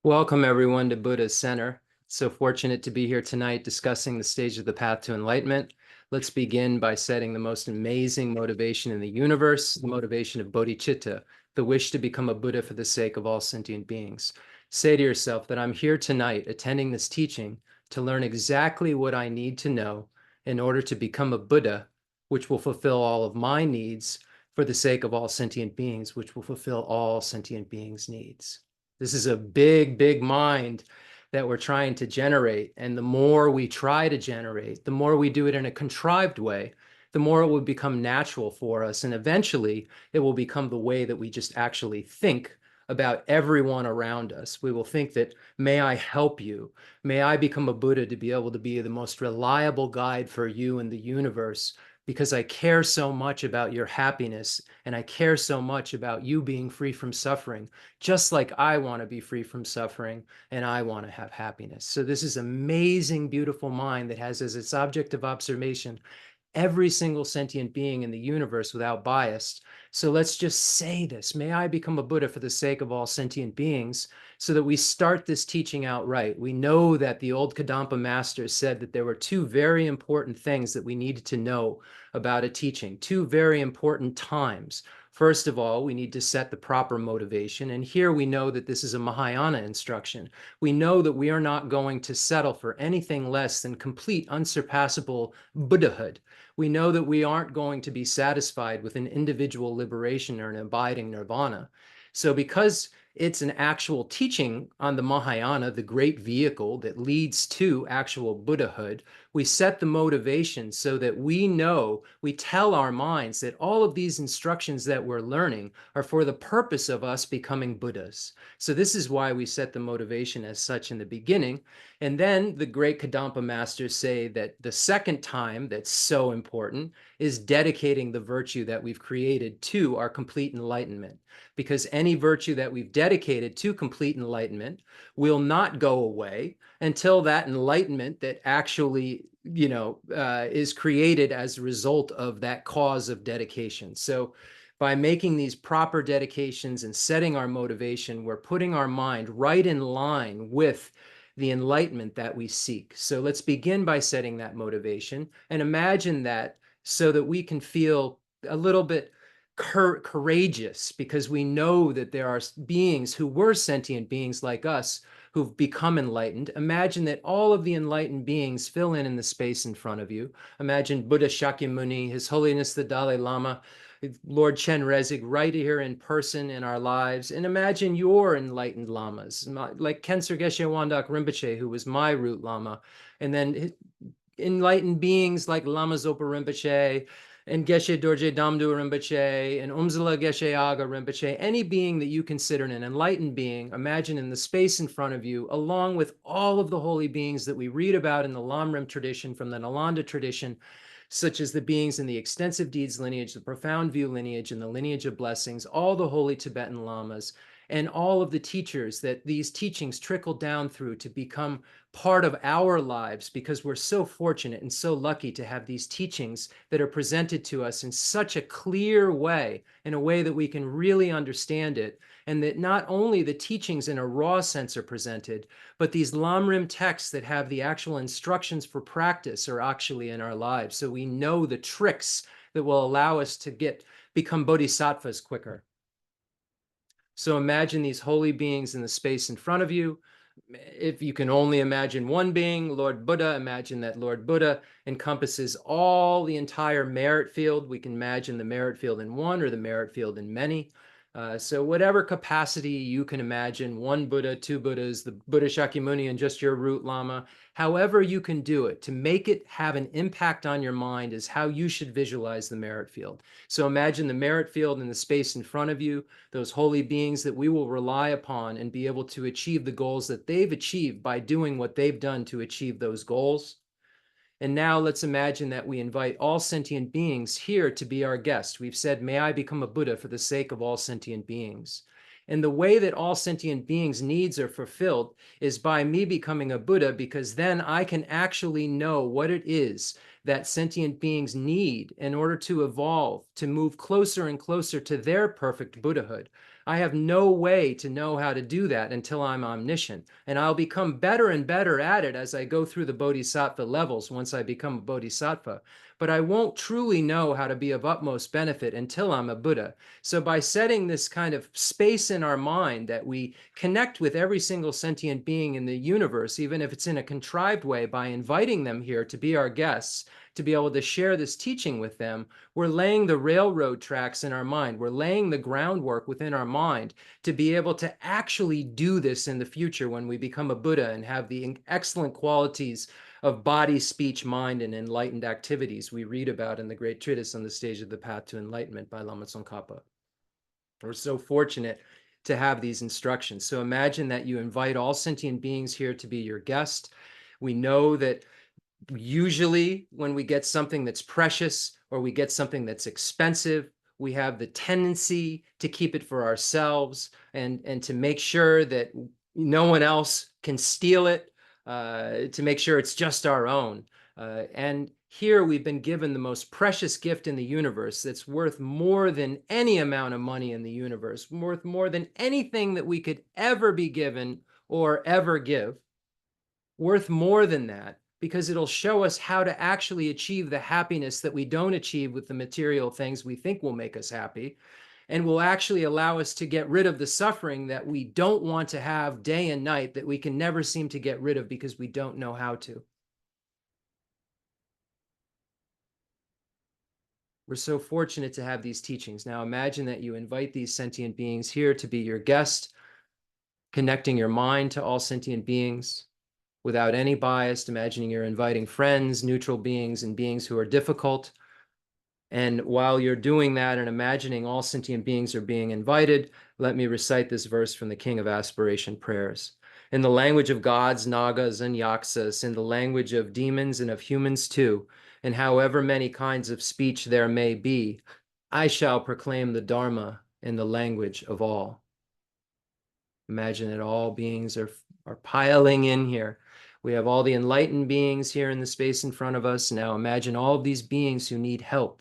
Welcome, everyone, to Buddha's Center. So fortunate to be here tonight discussing the stage of the path to enlightenment. Let's begin by setting the most amazing motivation in the universe, the motivation of bodhicitta, the wish to become a Buddha for the sake of all sentient beings. Say to yourself that I'm here tonight attending this teaching to learn exactly what I need to know in order to become a Buddha, which will fulfill all of my needs for the sake of all sentient beings, which will fulfill all sentient beings' needs. This is a big, big mind that we're trying to generate. And the more we try to generate, the more we do it in a contrived way, the more it will become natural for us. And eventually, it will become the way that we just actually think about everyone around us. We will think that, may I help you? May I become a Buddha to be able to be the most reliable guide for you in the universe, because I care so much about your happiness and I care so much about you being free from suffering, just like I want to be free from suffering and I want to have happiness. So this is amazing, beautiful mind that has as its object of observation every single sentient being in the universe without bias. So let's just say this: may I become a Buddha for the sake of all sentient beings, so that we start this teaching out right. We know that the old Kadampa masters said that there were two very important things that we needed to know about a teaching, two very important times. First of all, we need to set the proper motivation. And here we know that this is a Mahayana instruction. We know that we are not going to settle for anything less than complete, unsurpassable Buddhahood. We know that we aren't going to be satisfied with an individual liberation or an abiding nirvana. So because it's an actual teaching on the Mahayana, the great vehicle that leads to actual Buddhahood, we set the motivation so that we know, we tell our minds that all of these instructions that we're learning are for the purpose of us becoming Buddhas. So this is why we set the motivation as such in the beginning. And then the great Kadampa masters say that the second time that's so important is dedicating the virtue that we've created to our complete enlightenment. Because any virtue that we've dedicated to complete enlightenment will not go away until that enlightenment that actually, is created as a result of that cause of dedication. So by making these proper dedications and setting our motivation, we're putting our mind right in line with the enlightenment that we seek. So let's begin by setting that motivation and imagine that, so that we can feel a little bit courageous, because we know that there are beings who were sentient beings like us who've become enlightened. Imagine that all of the enlightened beings fill in the space in front of you. Imagine Buddha Shakyamuni, His Holiness the Dalai Lama, Lord Chen Rezig right here in person in our lives. And imagine your enlightened lamas, like Kensur Geshe Wandak Rinpoche, who was my root lama. And then enlightened beings like Lama Zopa Rinpoche and Geshe Dorje Damdu Rinpoche and Umzala Geshe Aga Rinpoche, any being that you consider an enlightened being, imagine in the space in front of you, along with all of the holy beings that we read about in the Lamrim tradition, from the Nalanda tradition, such as the beings in the extensive deeds lineage, the profound view lineage, and the lineage of blessings, all the holy Tibetan lamas, and all of the teachers that these teachings trickle down through to become part of our lives, because we're so fortunate and so lucky to have these teachings that are presented to us in such a clear way, in a way that we can really understand it, and that not only the teachings in a raw sense are presented, but these Lamrim texts that have the actual instructions for practice are actually in our lives. So we know the tricks that will allow us to become bodhisattvas quicker. So imagine these holy beings in the space in front of you. If you can only imagine one being, Lord Buddha, imagine that Lord Buddha encompasses all the entire merit field. We can imagine the merit field in one or the merit field in many. So whatever capacity you can imagine, one Buddha, two Buddhas, the Buddha Shakyamuni, and just your root Lama, however you can do it, to make it have an impact on your mind is how you should visualize the merit field. So imagine the merit field in the space in front of you, those holy beings that we will rely upon and be able to achieve the goals that they've achieved by doing what they've done to achieve those goals. And now let's imagine that we invite all sentient beings here to be our guest. We've said, may I become a Buddha for the sake of all sentient beings. And the way that all sentient beings' needs are fulfilled is by me becoming a Buddha, because then I can actually know what it is that sentient beings need in order to evolve, to move closer and closer to their perfect Buddhahood. I have no way to know how to do that until I'm omniscient. And I'll become better and better at it as I go through the bodhisattva levels once I become a bodhisattva. But I won't truly know how to be of utmost benefit until I'm a Buddha. So by setting this kind of space in our mind that we connect with every single sentient being in the universe, even if it's in a contrived way, by inviting them here to be our guests, to be able to share this teaching with them, we're laying the railroad tracks in our mind. We're laying the groundwork within our mind to be able to actually do this in the future when we become a Buddha and have the excellent qualities of body, speech, mind, and enlightened activities we read about in the great treatise on the stage of the path to enlightenment by Lama Tsongkhapa. We're so fortunate to have these instructions. So imagine that you invite all sentient beings here to be your guest. We know that usually when we get something that's precious or we get something that's expensive, we have the tendency to keep it for ourselves and to make sure that no one else can steal it, to make sure it's just our own. And here we've been given the most precious gift in the universe that's worth more than any amount of money in the universe, worth more than anything that we could ever be given or ever give, worth more than that, because it'll show us how to actually achieve the happiness that we don't achieve with the material things we think will make us happy, and will actually allow us to get rid of the suffering that we don't want to have day and night, that we can never seem to get rid of because we don't know how to. We're so fortunate to have these teachings. Now imagine that you invite these sentient beings here to be your guest, connecting your mind to all sentient beings without any bias, imagining you're inviting friends, neutral beings, and beings who are difficult. And while you're doing that and imagining all sentient beings are being invited, let me recite this verse from the King of Aspiration Prayers. In the language of gods, nagas, and yaksas, in the language of demons and of humans too, and however many kinds of speech there may be, I shall proclaim the Dharma in the language of all. Imagine that all beings are piling in here. We have all the enlightened beings here in the space in front of us. Now imagine all of these beings who need help,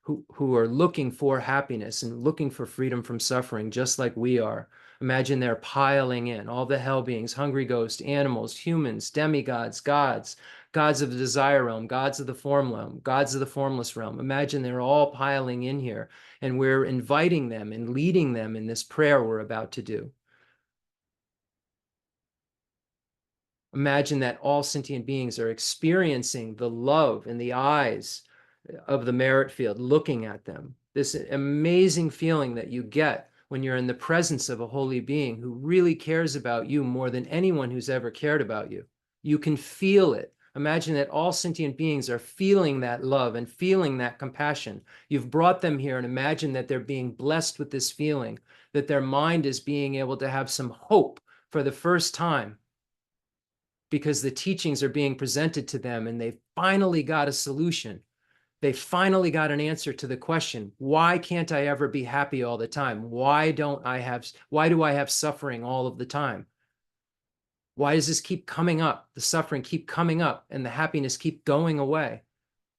who are looking for happiness and looking for freedom from suffering, just like we are. Imagine they're piling in, all the hell beings, hungry ghosts, animals, humans, demigods, gods, gods of the desire realm, gods of the form realm, gods of the formless realm. Imagine they're all piling in here, and we're inviting them and leading them in this prayer we're about to do. Imagine that all sentient beings are experiencing the love in the eyes of the merit field, looking at them. This amazing feeling that you get when you're in the presence of a holy being who really cares about you more than anyone who's ever cared about you. You can feel it. Imagine that all sentient beings are feeling that love and feeling that compassion. You've brought them here, and imagine that they're being blessed with this feeling, that their mind is being able to have some hope for the first time, because the teachings are being presented to them and they finally got a solution. They finally got an answer to the question, why can't I ever be happy all the time? Why do I have suffering all of the time? Why does this keep coming up? The suffering keep coming up and the happiness keep going away.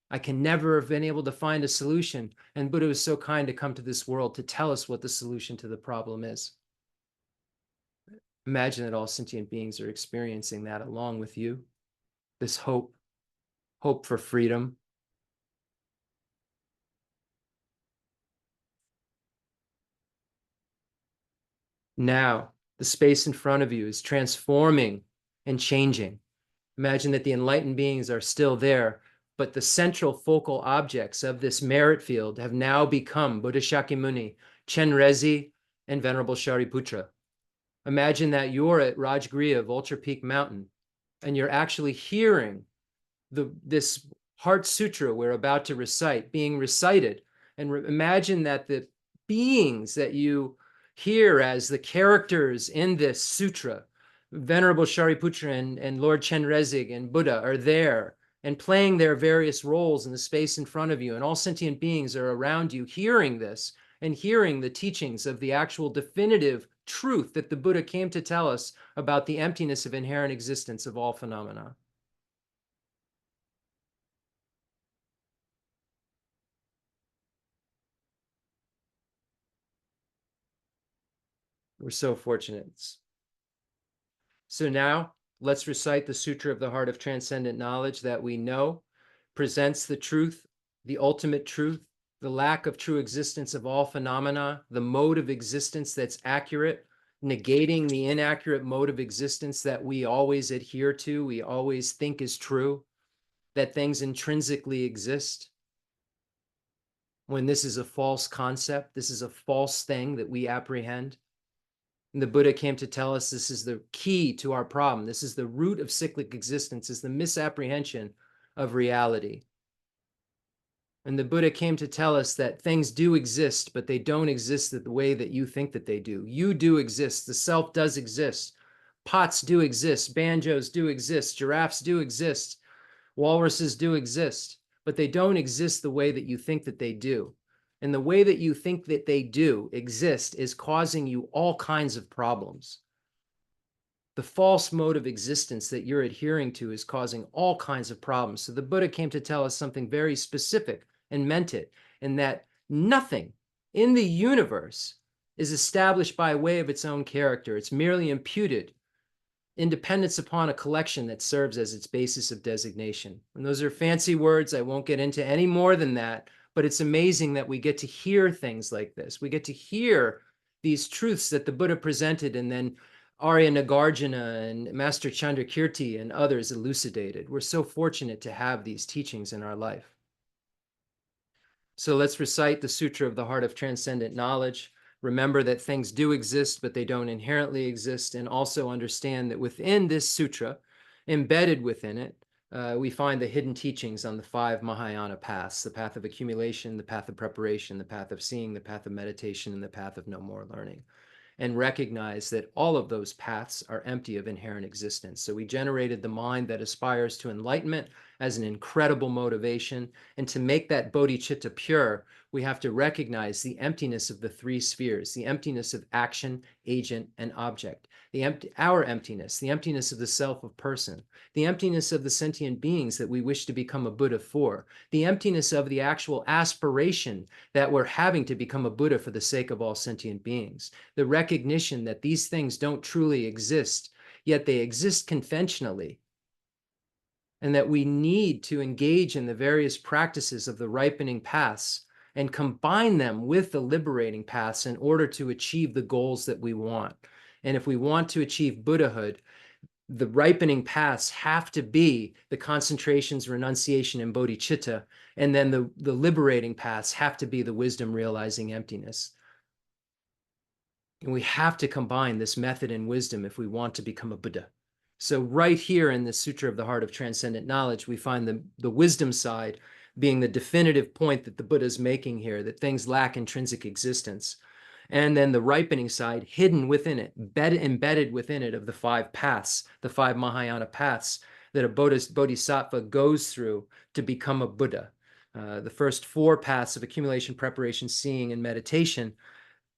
I can never have been able to find a solution. And Buddha was so kind to come to this world to tell us what the solution to the problem is. Imagine that all sentient beings are experiencing that along with you. This hope for freedom. Now, the space in front of you is transforming and changing. Imagine that the enlightened beings are still there, but the central focal objects of this merit field have now become Buddha Shakyamuni, Chenrezig, and Venerable Shariputra. Imagine that you're at Rajgriha, Vulture Peak Mountain, and you're actually hearing this Heart Sutra we're about to recite being recited. And imagine that the beings that you hear as the characters in this sutra, Venerable Shariputra and Lord Chenrezig and Buddha, are there and playing their various roles in the space in front of you. And all sentient beings are around you hearing this and hearing the teachings of the actual definitive truth that the Buddha came to tell us about the emptiness of inherent existence of all phenomena. We're so fortunate. So now let's recite the Sutra of the Heart of Transcendent Knowledge that we know presents the truth, the ultimate truth, the lack of true existence of all phenomena, the mode of existence that's accurate, negating the inaccurate mode of existence that we always adhere to, we always think is true, that things intrinsically exist, when this is a false concept, this is a false thing that we apprehend. And the Buddha came to tell us this is the key to our problem. This is the root of cyclic existence, is the misapprehension of reality. And the Buddha came to tell us that things do exist, but they don't exist the way that you think that they do. You do exist. The self does exist. Pots do exist. Banjos do exist. Giraffes do exist. Walruses do exist, but they don't exist the way that you think that they do. And the way that you think that they do exist is causing you all kinds of problems. The false mode of existence that you're adhering to is causing all kinds of problems. So the Buddha came to tell us something very specific and meant it, in that nothing in the universe is established by way of its own character. It's merely imputed independence upon a collection that serves as its basis of designation. And those are fancy words. I won't get into any more than that, but it's amazing that we get to hear things like this. We get to hear these truths that the Buddha presented, and then Arya Nagarjuna and Master Chandrakirti and others elucidated. We're so fortunate to have these teachings in our life. So let's recite the Sutra of the Heart of Transcendent Knowledge. Remember that things do exist, but they don't inherently exist, and also understand that within this sutra, embedded within it, we find the hidden teachings on the 5 Mahayana paths: the path of accumulation, the path of preparation, the path of seeing, the path of meditation, and the path of no more learning. And recognize that all of those paths are empty of inherent existence. So we generated the mind that aspires to enlightenment as an incredible motivation. And to make that bodhicitta pure, we have to recognize the emptiness of the 3 spheres, the emptiness of action, agent, and object, our emptiness, the emptiness of the self of person, the emptiness of the sentient beings that we wish to become a Buddha for, the emptiness of the actual aspiration that we're having to become a Buddha for the sake of all sentient beings, the recognition that these things don't truly exist, yet they exist conventionally, and that we need to engage in the various practices of the ripening paths and combine them with the liberating paths in order to achieve the goals that we want. And if we want to achieve Buddhahood, the ripening paths have to be the concentrations, renunciation, and bodhicitta, and then the liberating paths have to be the wisdom realizing emptiness. And we have to combine this method and wisdom if we want to become a Buddha. So right here in the Sutra of the Heart of Transcendent Knowledge, we find the wisdom side being the definitive point that the Buddha is making here, that things lack intrinsic existence. And then the ripening side hidden within it, embedded within it, of the 5 paths, the 5 Mahayana paths that a bodhisattva goes through to become a Buddha. The first 4 paths of accumulation, preparation, seeing, and meditation,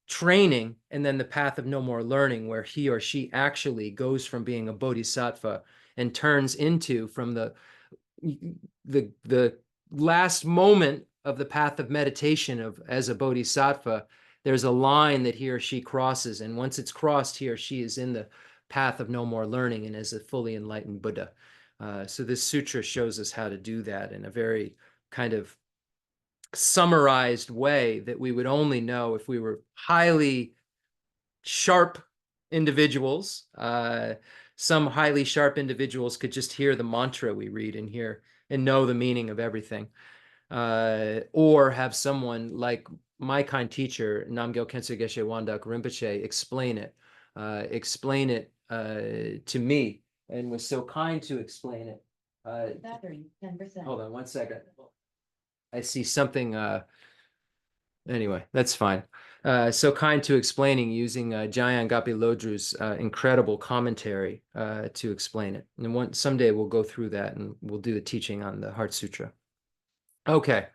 training, and then the path of no more learning, where he or she actually goes from being a bodhisattva and turns into, from the last moment of the path of meditation as a bodhisattva, there's a line that he or she crosses, and once it's crossed, he or she is in the path of no more learning and is a fully enlightened Buddha. So this sutra shows us how to do that in a very kind of summarized way that we would only know if we were highly sharp individuals. Some highly sharp individuals could just hear the mantra we read and hear and know the meaning of everything. Or have someone like my kind teacher, Namgyal Khyentse Geshe Wandak Rinpoche, explain it to me, and was so kind to explain it. Battery, 10%. Hold on 1 second. I see something, anyway, that's fine. So kind to explaining using Jayan Gapi Lodru's incredible commentary to explain it. And someday we'll go through that and we'll do the teaching on the Heart Sutra. Okay.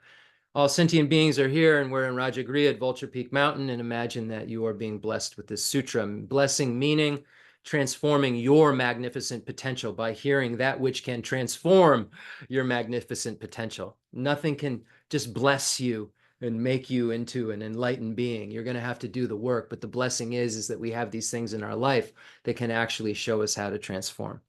All sentient beings are here, and we're in Rajagriha at Vulture Peak Mountain, and imagine that you are being blessed with this sutra. Blessing meaning transforming your magnificent potential by hearing that which can transform your magnificent potential. Nothing can just bless you and make you into an enlightened being. You're going to have to do the work, but the blessing is that we have these things in our life that can actually show us how to transform.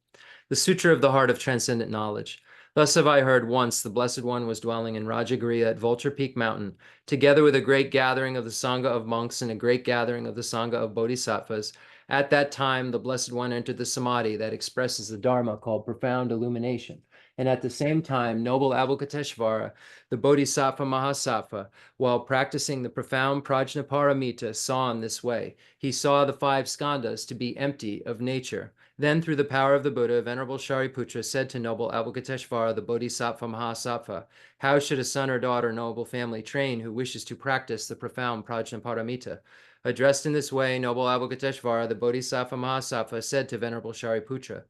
The Sutra of the Heart of Transcendent Knowledge. Thus have I heard once the Blessed One was dwelling in Rajagriha at Vulture Peak Mountain, together with a great gathering of the Sangha of monks and a great gathering of the Sangha of bodhisattvas. At that time, the Blessed One entered the samadhi that expresses the Dharma called profound illumination. And at the same time, noble Avalokiteshvara, the Bodhisattva Mahasattva, while practicing the profound Prajnaparamita, saw in this way. He saw the five skandhas to be empty of nature. Then, through the power of the Buddha, Venerable Shariputra said to noble Avalokiteshvara, the Bodhisattva Mahasattva, how should a son or daughter, noble family, train who wishes to practice the profound Prajnaparamita? Addressed in this way, noble Avalokiteshvara, the Bodhisattva Mahasattva, said to Venerable Shariputra,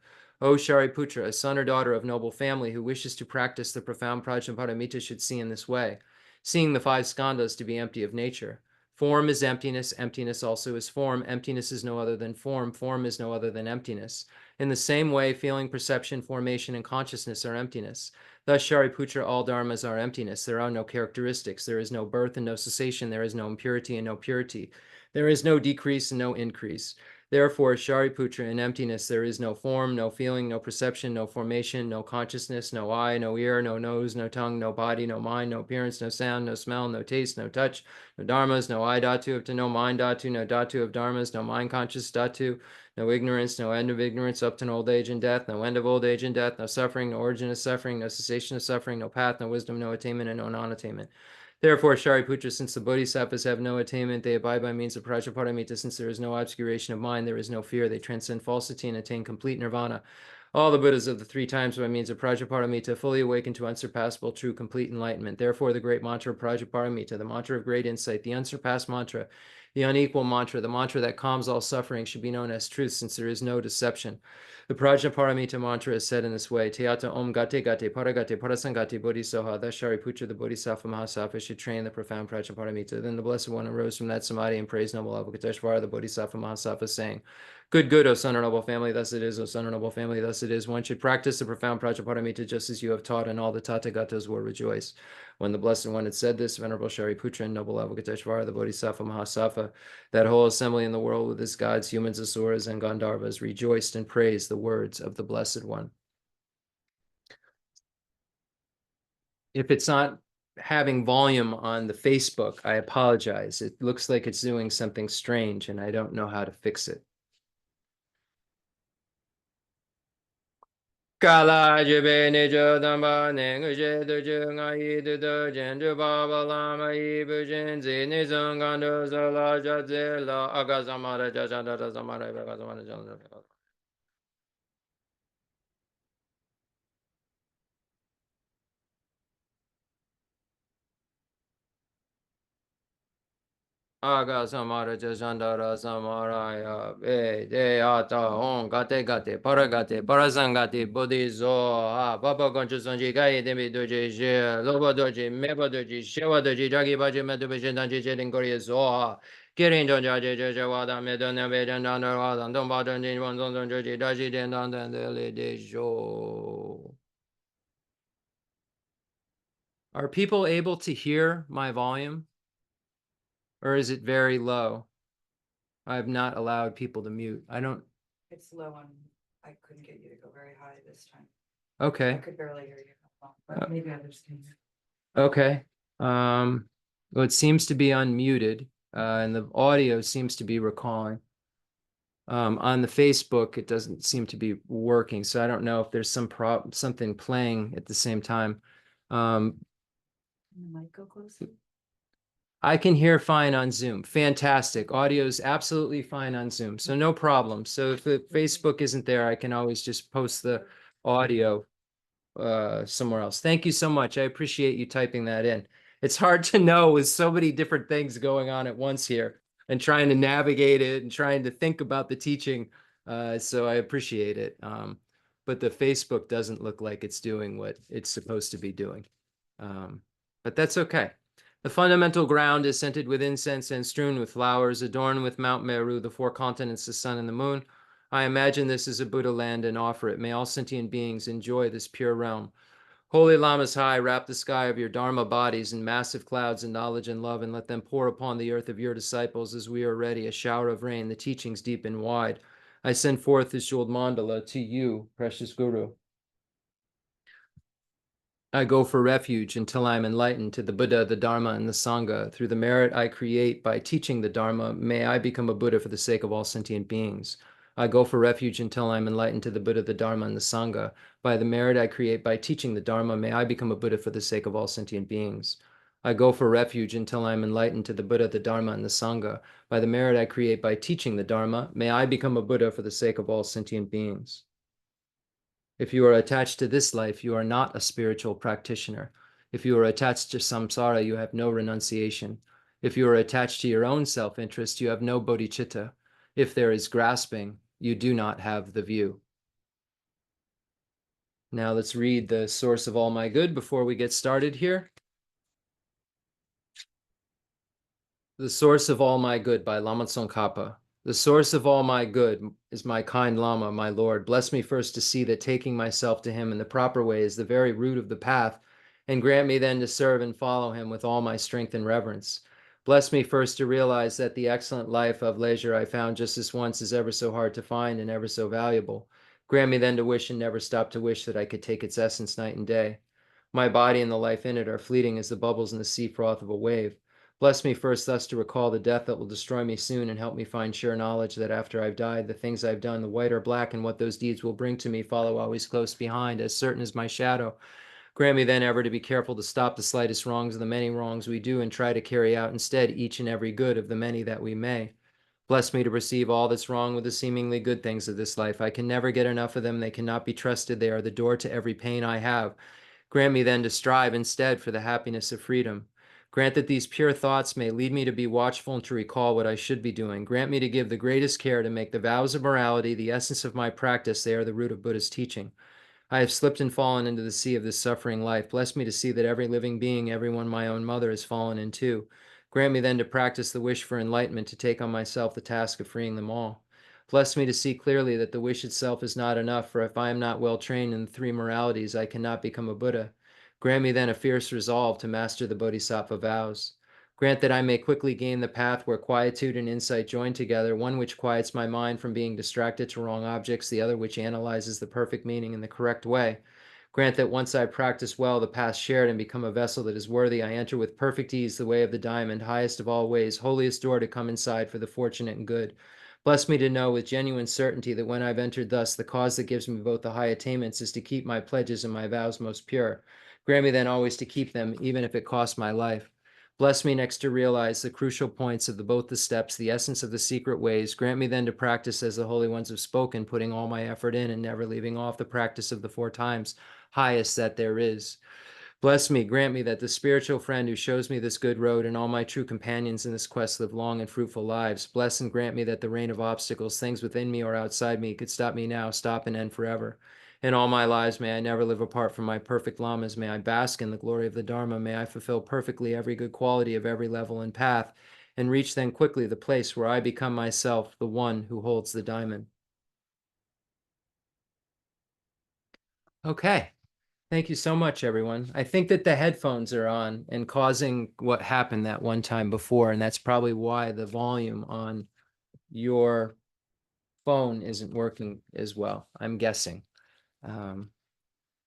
O Shariputra, a son or daughter of noble family who wishes to practice the profound Prajnaparamita should see in this way, seeing the five skandhas to be empty of nature. Form is emptiness, emptiness also is form, emptiness is no other than form, form is no other than emptiness. In the same way, feeling, perception, formation, and consciousness are emptiness. Thus, Shariputra, all dharmas are emptiness. There are no characteristics. There is no birth and no cessation. There is no impurity and no purity. There is no decrease and no increase. Therefore, Shariputra, in emptiness, there is no form, no feeling, no perception, no formation, no consciousness, no eye, no ear, no nose, no tongue, no body, no mind, no appearance, no sound, no smell, no taste, no touch, no dharmas, no I dhatu up to no mind dhatu, no dhatu of dharmas, no mind conscious dhatu, no ignorance, no end of ignorance up to no old age and death, no end of old age and death, no suffering, no origin of suffering, no cessation of suffering, no path, no wisdom, no attainment, and no non-attainment. Therefore, Shariputra, since the bodhisattvas have no attainment, they abide by means of Prajnaparamita. Since there is no obscuration of mind, there is no fear. They transcend falsity and attain complete nirvana. All the Buddhas of the three times by means of Prajnaparamita fully awaken to unsurpassable, true, complete enlightenment. Therefore, the great mantra of Prajnaparamita, the mantra of great insight, the unsurpassed mantra, the unequal mantra, the mantra that calms all suffering, should be known as truth, since there is no deception. The Prajnaparamita mantra is said in this way: Teata Om Gate Gate Paragate Parasangate Bodhisoha. Thus Shariputra, the Bodhisattva Mahasattva, should train the profound Prajnaparamita. Then the Blessed One arose from that samadhi and praised noble Avalokiteshvara, the Bodhisattva Mahasattva, saying, Good, good, O son or noble family, thus it is, O son or noble family, thus it is. One should practice the profound Prajnaparamita just as you have taught, and all the Tathagatas will rejoice. When the Blessed One had said this, Venerable Shariputra and noble Avalokiteshvara, the Bodhisattva Mahasattva, that whole assembly in the world with its gods, humans, asuras, and Gandharvas rejoiced and praised the words of the Blessed One. If it's not having volume on the Facebook, I apologize. It looks like it's doing something strange, and I don't know how to fix it. Kala jibe nijo damba nengu je de ju nga yi de de jen ju ba ba la ma yi bu jen zi ni zong gan do zo la ja zi la aga zamara ja ja da zamara ba ga zamara ja ja. Aga samara ja jandara samaraya be de ata on gate gate paragate parasangate bodhizo ha baba gonchu sonji gai de mi doji je lobo doji mebo doji shewa doji jagi baji medu bejin danji jedin gori zo ha kirin don jaje je je wada me don ne be dan dan wada don ba don jin won don joji daji den dan dan de le de jo. Are people able to hear my volume? Or is it very low? I have not allowed people to mute. I don't. It's low on, I couldn't get you to go very high this time. I Okay. could barely hear you, but maybe others can hear. Okay. Well, it seems to be unmuted, and the audio seems to be recalling. On the Facebook, it doesn't seem to be working, so I don't know if there's something playing at the same time. Can the mic go closer? I can hear fine on Zoom. Fantastic. Audio is absolutely fine on Zoom, so no problem. So if the Facebook isn't there, I can always just post the audio somewhere else. Thank you so much. I appreciate you typing that in. It's hard to know with so many different things going on at once here and trying to navigate it and trying to think about the teaching. So I appreciate it. But the Facebook doesn't look like it's doing what it's supposed to be doing. But that's okay. The fundamental ground is scented with incense and strewn with flowers, adorned with Mount Meru, the four continents, the sun, and the moon. I imagine this is a Buddha land and offer it. May all sentient beings enjoy this pure realm. Holy Lamas high, wrap the sky of your Dharma bodies in massive clouds of knowledge and love, and let them pour upon the earth of your disciples as we are ready, a shower of rain, the teachings deep and wide. I send forth this jeweled mandala to you, precious Guru. I go for refuge until I am enlightened to the Buddha, the Dharma, and the Sangha. Through the merit I create by teaching the Dharma, may I become a Buddha for the sake of all sentient beings. I go for refuge until I am enlightened to the Buddha, the Dharma, and the Sangha. By the merit I create by teaching the Dharma, may I become a Buddha for the sake of all sentient beings. I go for refuge until I am enlightened to the Buddha, the Dharma, and the Sangha. By the merit I create by teaching the Dharma, may I become a Buddha for the sake of all sentient beings. If you are attached to this life, you are not a spiritual practitioner. If you are attached to samsara, you have no renunciation. If you are attached to your own self-interest, you have no bodhicitta. If there is grasping, you do not have the view. Now let's read the source of all my good before we get started here. The Source of All My Good by Lama Tsongkhapa. The source of all my good is my kind Lama, my Lord. Bless me first to see that taking myself to him in the proper way is the very root of the path, and grant me then to serve and follow him with all my strength and reverence. Bless me first to realize that the excellent life of leisure I found just this once is ever so hard to find and ever so valuable. Grant me then to wish and never stop to wish that I could take its essence night and day. My body and the life in it are fleeting as the bubbles in the sea froth of a wave. Bless me first thus to recall the death that will destroy me soon, and help me find sure knowledge that after I've died, the things I've done, the white or black, and what those deeds will bring to me, follow always close behind, as certain as my shadow. Grant me then ever to be careful to stop the slightest wrongs of the many wrongs we do, and try to carry out instead each and every good of the many that we may. Bless me to receive all that's wrong with the seemingly good things of this life. I can never get enough of them. They cannot be trusted. They are the door to every pain I have. Grant me then to strive instead for the happiness of freedom. Grant that these pure thoughts may lead me to be watchful and to recall what I should be doing. Grant me to give the greatest care to make the vows of morality the essence of my practice. They are the root of Buddha's teaching. I have slipped and fallen into the sea of this suffering life. Bless me to see that every living being, everyone my own mother, has fallen into. Grant me then to practice the wish for enlightenment, to take on myself the task of freeing them all. Bless me to see clearly that the wish itself is not enough, for if I am not well trained in the three moralities, I cannot become a Buddha. Grant me then a fierce resolve to master the Bodhisattva vows. Grant that I may quickly gain the path where quietude and insight join together, one which quiets my mind from being distracted to wrong objects, the other which analyzes the perfect meaning in the correct way. Grant that once I practice well the path shared and become a vessel that is worthy, I enter with perfect ease the way of the diamond, highest of all ways, holiest door to come inside for the fortunate and good. Bless me to know with genuine certainty that when I've entered thus, the cause that gives me both the high attainments is to keep my pledges and my vows most pure. Grant me then always to keep them, even if it costs my life. Bless me next to realize the crucial points of both the steps, the essence of the secret ways. Grant me then to practice as the holy ones have spoken, putting all my effort in and never leaving off the practice of the 4 times highest that there is. Bless me, grant me that the spiritual friend who shows me this good road and all my true companions in this quest live long and fruitful lives. Bless and grant me that the rain of obstacles, things within me or outside me, could stop me now, stop and end forever. In all my lives, may I never live apart from my perfect lamas. May I bask in the glory of the Dharma. May I fulfill perfectly every good quality of every level and path, and reach then quickly the place where I become myself, the one who holds the diamond. Okay. Thank you so much, everyone. I think that the headphones are on and causing what happened that one time before, and that's probably why the volume on your phone isn't working as well, I'm guessing.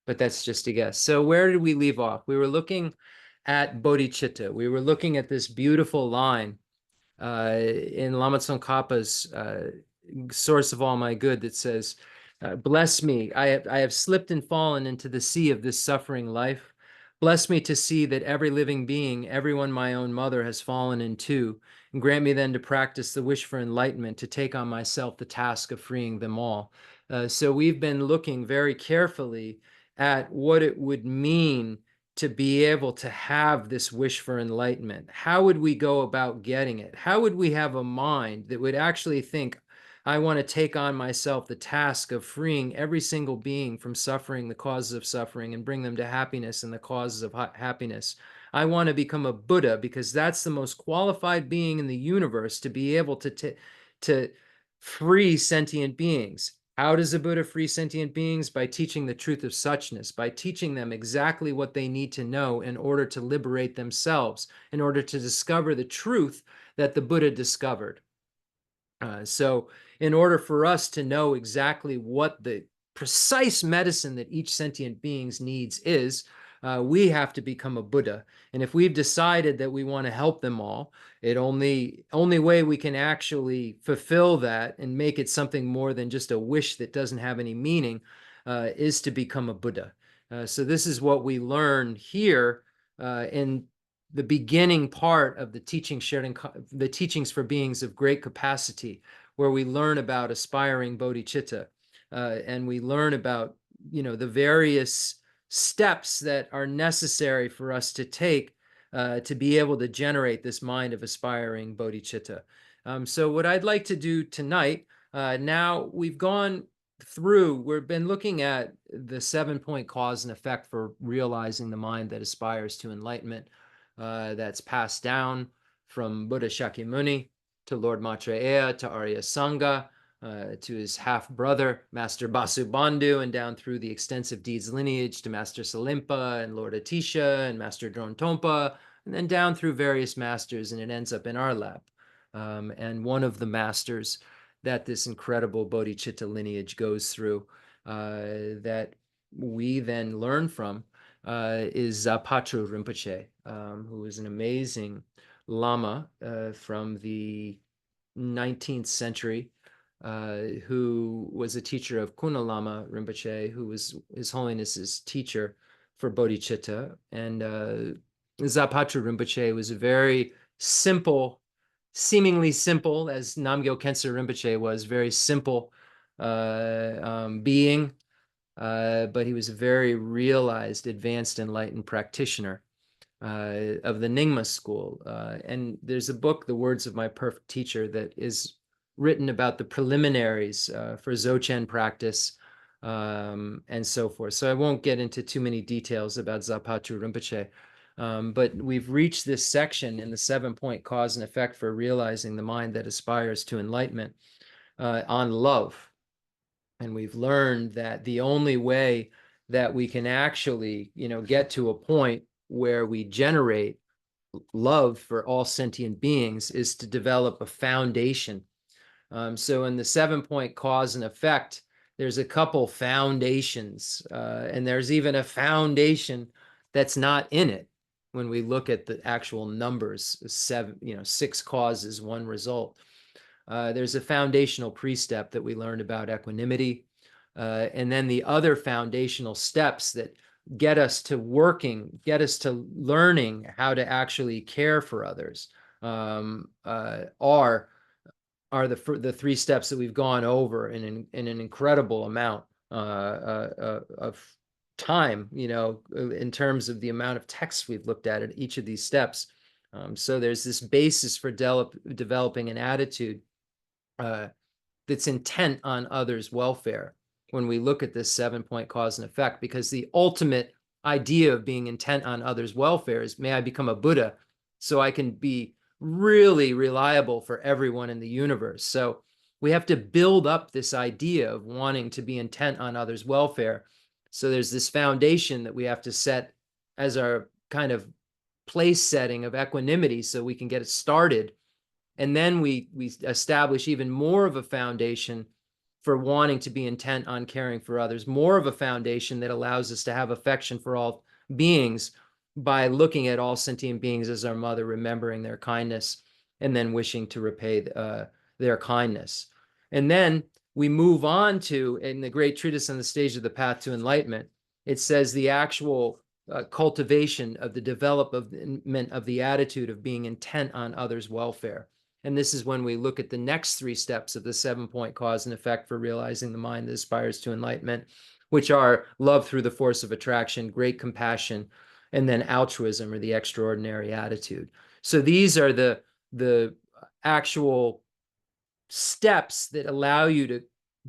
But that's just a guess. So where did we leave off? We were looking at bodhicitta. We were looking at this beautiful line in Lama Tsongkhapa's Source of All My Good that says, bless me, I have slipped and fallen into the sea of this suffering life. Bless me to see that every living being, everyone my own mother, has fallen into, and grant me then to practice the wish for enlightenment, to take on myself the task of freeing them all. So we've been looking very carefully at what it would mean to be able to have this wish for enlightenment. How would we go about getting it? How would we have a mind that would actually think, I want to take on myself the task of freeing every single being from suffering, the causes of suffering, and bring them to happiness and the causes of happiness. I want to become a Buddha because that's the most qualified being in the universe to be able to free sentient beings. How does a Buddha free sentient beings? By teaching the truth of suchness, by teaching them exactly what they need to know in order to liberate themselves, in order to discover the truth that the Buddha discovered. So in order for us to know exactly what the precise medicine that each sentient beings needs is, we have to become a Buddha. And if we've decided that we want to help them all, it only way we can actually fulfill that and make it something more than just a wish that doesn't have any meaning is to become a Buddha. So this is what we learn here in the beginning part of the the teachings for beings of great capacity, where we learn about aspiring bodhicitta, and we learn about the various steps that are necessary for us to take to be able to generate this mind of aspiring bodhicitta. So what I'd like to do tonight, now we've been looking at the 7-point cause and effect for realizing the mind that aspires to enlightenment. That's passed down from Buddha Shakyamuni to Lord Maitreya to Arya Sangha to his half-brother, Master Vasubandhu, and down through the extensive deeds lineage to Master Salimpa and Lord Atisha and Master Drone Tompa, and then down through various masters, and it ends up in our lap. And one of the masters that this incredible bodhicitta lineage goes through that we then learn from is Zapatu Rinpoche, who is an amazing Lama from the 19th century, who was a teacher of Kuna Lama Rinpoche, who was His Holiness's teacher for bodhicitta. And Zapatu Rinpoche was a very simple, seemingly simple, as Namgyo Khensa Rinpoche was, very simple being, but he was a very realized, advanced, enlightened practitioner of the Nyingma school. And there's a book, The Words of My Perfect Teacher, that is written about the preliminaries for Dzogchen practice and so forth. So I won't get into too many details about Zapatu Rinpoche. But we've reached this section in the 7-point cause and effect for realizing the mind that aspires to enlightenment on love. And we've learned that the only way that we can actually, get to a point where we generate love for all sentient beings is to develop a foundation. So in the 7-point cause and effect, there's a couple foundations, and there's even a foundation that's not in it. When we look at the actual numbers, 6 causes, 1 result. There's a foundational precept that we learned about equanimity. And then the other foundational steps that get us to learning how to actually care for others are the 3 steps that we've gone over in an incredible amount of time, in terms of the amount of text we've looked at each of these steps. So there's this basis for developing an attitude that's intent on others' welfare when we look at this 7-point cause and effect, because the ultimate idea of being intent on others' welfare is, may I become a Buddha so I can be really reliable for everyone in the universe. So we have to build up this idea of wanting to be intent on others' welfare. So there's this foundation that we have to set as our kind of place setting of equanimity so we can get it started. And then we establish even more of a foundation for wanting to be intent on caring for others, more of a foundation that allows us to have affection for all beings by looking at all sentient beings as our mother, remembering their kindness, and then wishing to repay their kindness. And then we move on to, in the great treatise on the stage of the path to enlightenment, it says the actual cultivation of the development of the attitude of being intent on others' welfare. And this is when we look at the next 3 steps of the 7-point cause and effect for realizing the mind that aspires to enlightenment, which are love through the force of attraction, great compassion, and then altruism, or the extraordinary attitude. So these are the actual steps that allow you to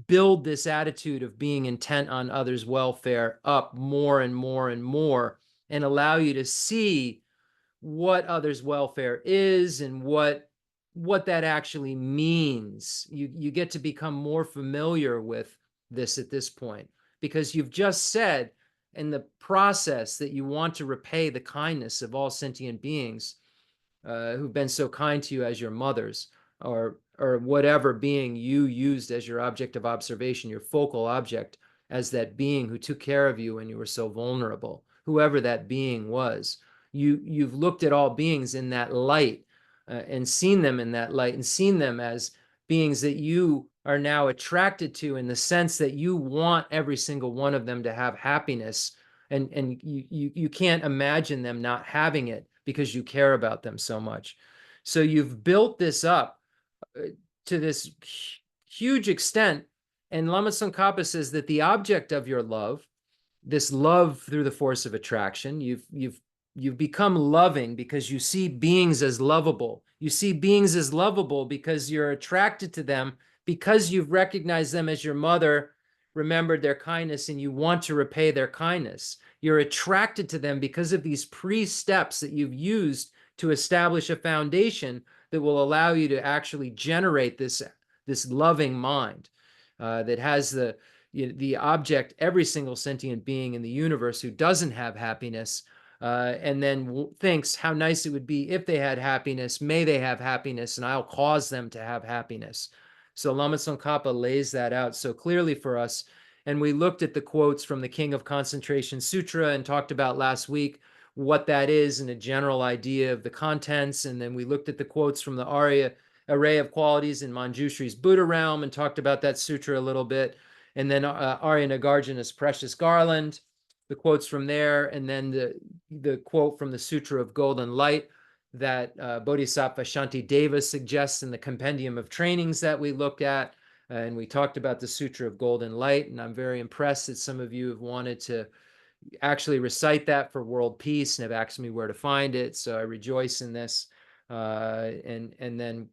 build this attitude of being intent on others' welfare up more and more and more, and allow you to see what others' welfare is and what that actually means. You get to become more familiar with this at this point, because you've just said in the process that you want to repay the kindness of all sentient beings who've been so kind to you as your mothers, or whatever being you used as your object of observation, your focal object, as that being who took care of you when you were so vulnerable, whoever that being was. You've looked at all beings in that light and seen them in that light and seen them as beings that you are now attracted to, in the sense that you want every single one of them to have happiness, and you can't imagine them not having it because you care about them so much. So you've built this up to this huge extent, and Lama Tsongkhapa says that the object of your love, this love through the force of attraction, you've become loving because you see beings as lovable. You see beings as lovable because you're attracted to them, because you've recognized them as your mother, remembered their kindness, and you want to repay their kindness. You're attracted to them because of these pre-steps that you've used to establish a foundation that will allow you to actually generate this loving mind that has the object, every single sentient being in the universe who doesn't have happiness, and then thinks how nice it would be if they had happiness. May they have happiness, and I'll cause them to have happiness. So Lama Tsongkhapa lays that out so clearly for us. And we looked at the quotes from the King of Concentration Sutra and talked about last week what that is and a general idea of the contents. And then we looked at the quotes from the Array of Qualities in Manjushri's Buddha Realm and talked about that sutra a little bit. And then Arya Nagarjuna's Precious Garland, the quotes from there, and then the quote from the Sutra of Golden Light that Bodhisattva Shantideva suggests in the compendium of trainings that we looked at. And we talked about the Sutra of Golden Light, and I'm very impressed that some of you have wanted to actually recite that for world peace and have asked me where to find it. So I rejoice in this. And then,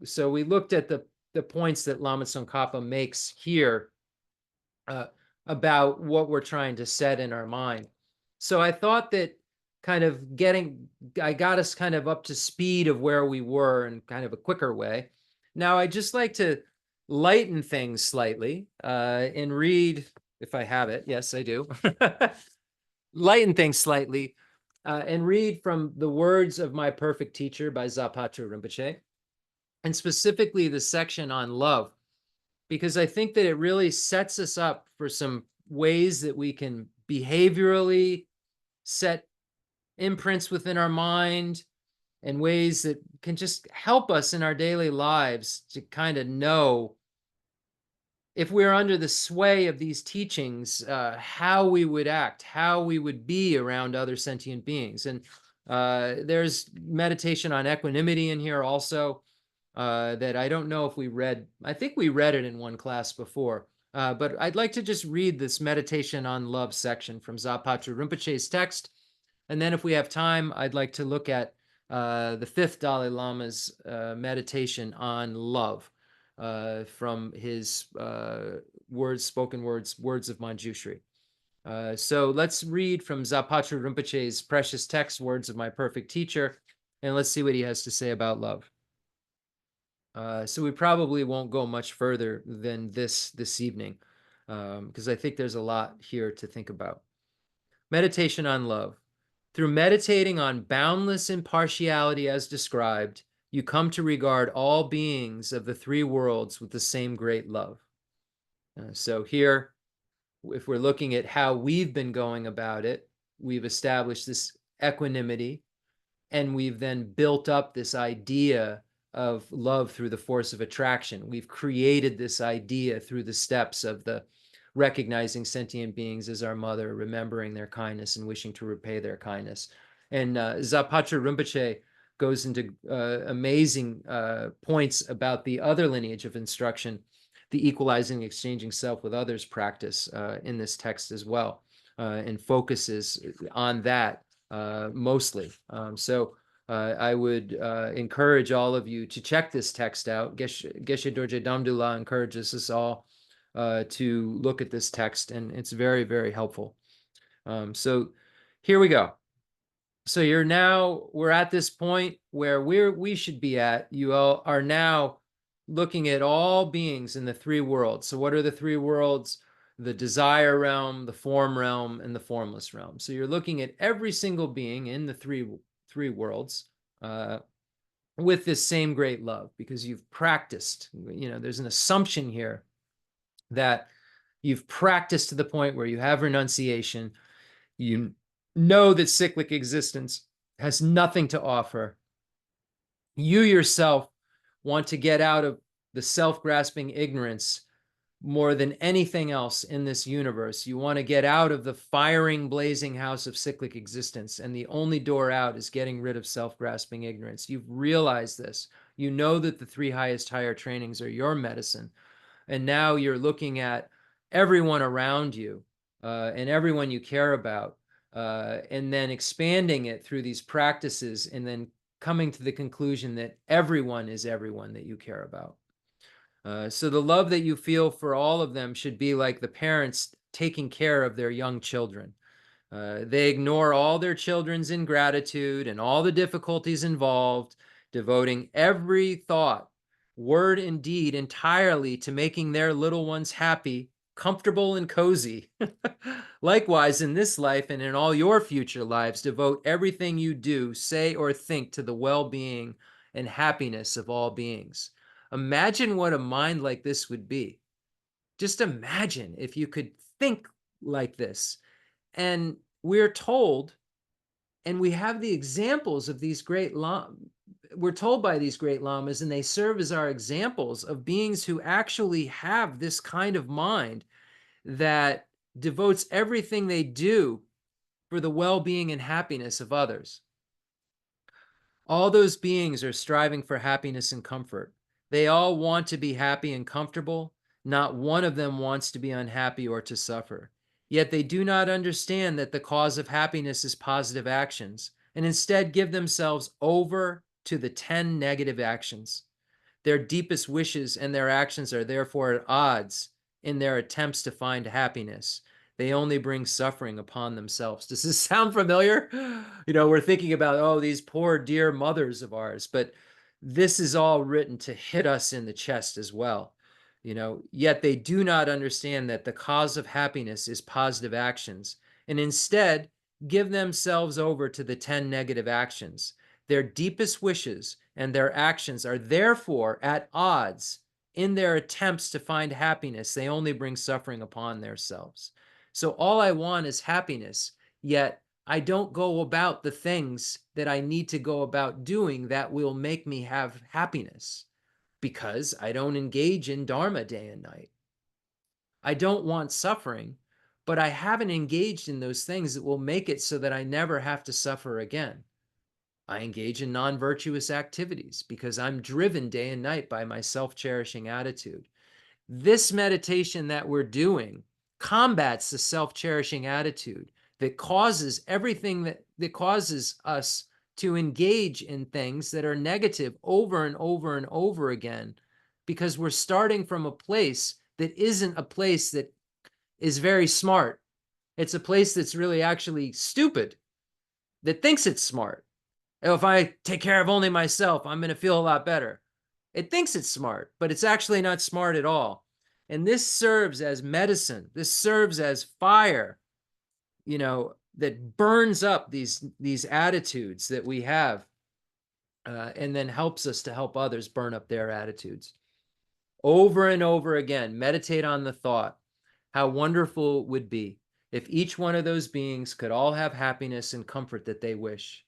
so we looked at the points that Lama Tsongkhapa makes here about what we're trying to set in our mind. So I thought that I got us kind of up to speed of where we were in kind of a quicker way. Now I'd just like to lighten things slightly and read, if I have it. Yes, I do. Lighten things slightly and read from the words of my perfect teacher by Zapatra Rinpoche, and specifically the section on love, because I think that it really sets us up for some ways that we can behaviorally set imprints within our mind, and ways that can just help us in our daily lives to kind of know, if we're under the sway of these teachings, how we would act, how we would be around other sentient beings. And there's meditation on equanimity in here also that I don't know if we read. I think we read it in one class before, but I'd like to just read this meditation on love section from Zapatra Rinpoche's text. And then if we have time, I'd like to look at the fifth Dalai Lama's meditation on love from his spoken words of Manjushri. So let's read from Zapatra Rinpoche's precious text, Words of My Perfect Teacher, and let's see what he has to say about love. So we probably won't go much further than this evening, because I think there's a lot here to think about. Meditation on love. Through meditating on boundless impartiality as described, you come to regard all beings of the three worlds with the same great love. So here, if we're looking at how we've been going about it, we've established this equanimity, and we've then built up this idea of love through the force of attraction. We've created this idea through the steps of the recognizing sentient beings as our mother, remembering their kindness and wishing to repay their kindness. And Zapatra Rinpoche goes into amazing points about the other lineage of instruction, the equalizing, exchanging self with others practice in this text as well, and focuses on that mostly. So I would encourage all of you to check this text out. Geshe Dorje Damdula encourages us all to look at this text, and it's very, very helpful. So here we go. So we're at this point where we should be at. You all are now looking at all beings in the three worlds. So what are the three worlds? The desire realm, the form realm, and the formless realm. So you're looking at every single being in the three worlds with this same great love, because you've practiced. There's an assumption here that you've practiced to the point where you have renunciation. You know that cyclic existence has nothing to offer. You yourself want to get out of the self-grasping ignorance more than anything else in this universe. You want to get out of the firing, blazing house of cyclic existence, and the only door out is getting rid of self-grasping ignorance. You've realized this. You know that the three highest higher trainings are your medicine, and now you're looking at everyone around you and everyone you care about, and then expanding it through these practices, and then coming to the conclusion that everyone is everyone that you care about. So the love that you feel for all of them should be like the parents taking care of their young children. They ignore all their children's ingratitude and all the difficulties involved, devoting every thought, word, and deed entirely to making their little ones happy, comfortable, and cozy. Likewise, in this life and in all your future lives, devote everything you do, say, or think to the well-being and happiness of all beings. Imagine what a mind like this would be. Just imagine if you could think like this. And we're told, and we have the examples of these great lamas. We're told by these great lamas, and they serve as our examples of beings who actually have this kind of mind that devotes everything they do for the well-being and happiness of others. All those beings are striving for happiness and comfort. They all want to be happy and comfortable. Not one of them wants to be unhappy or to suffer. Yet they do not understand that the cause of happiness is positive actions, and instead give themselves over to the 10 negative actions. Their deepest wishes and their actions are therefore at odds in their attempts to find happiness. They only bring suffering upon themselves. Does this sound familiar? We're thinking about, oh, these poor dear mothers of ours, but this is all written to hit us in the chest as well. Yet they do not understand that the cause of happiness is positive actions, and instead give themselves over to the 10 negative actions. Their deepest wishes and their actions are therefore at odds in their attempts to find happiness. They only bring suffering upon themselves. So all I want is happiness, yet I don't go about the things that I need to go about doing that will make me have happiness, because I don't engage in Dharma day and night. I don't want suffering, but I haven't engaged in those things that will make it so that I never have to suffer again. I engage in non-virtuous activities because I'm driven day and night by my self-cherishing attitude. This meditation that we're doing combats the self-cherishing attitude that causes everything that causes us to engage in things that are negative over and over and over again, because we're starting from a place that isn't a place that is very smart. It's a place that's really actually stupid, that thinks it's smart. If I take care of only myself, I'm going to feel a lot better. It thinks it's smart, but it's actually not smart at all. And this serves as medicine. This serves as fire, that burns up these attitudes that we have, and then helps us to help others burn up their attitudes. Over and over again, meditate on the thought, how wonderful it would be if each one of those beings could all have happiness and comfort that they wish.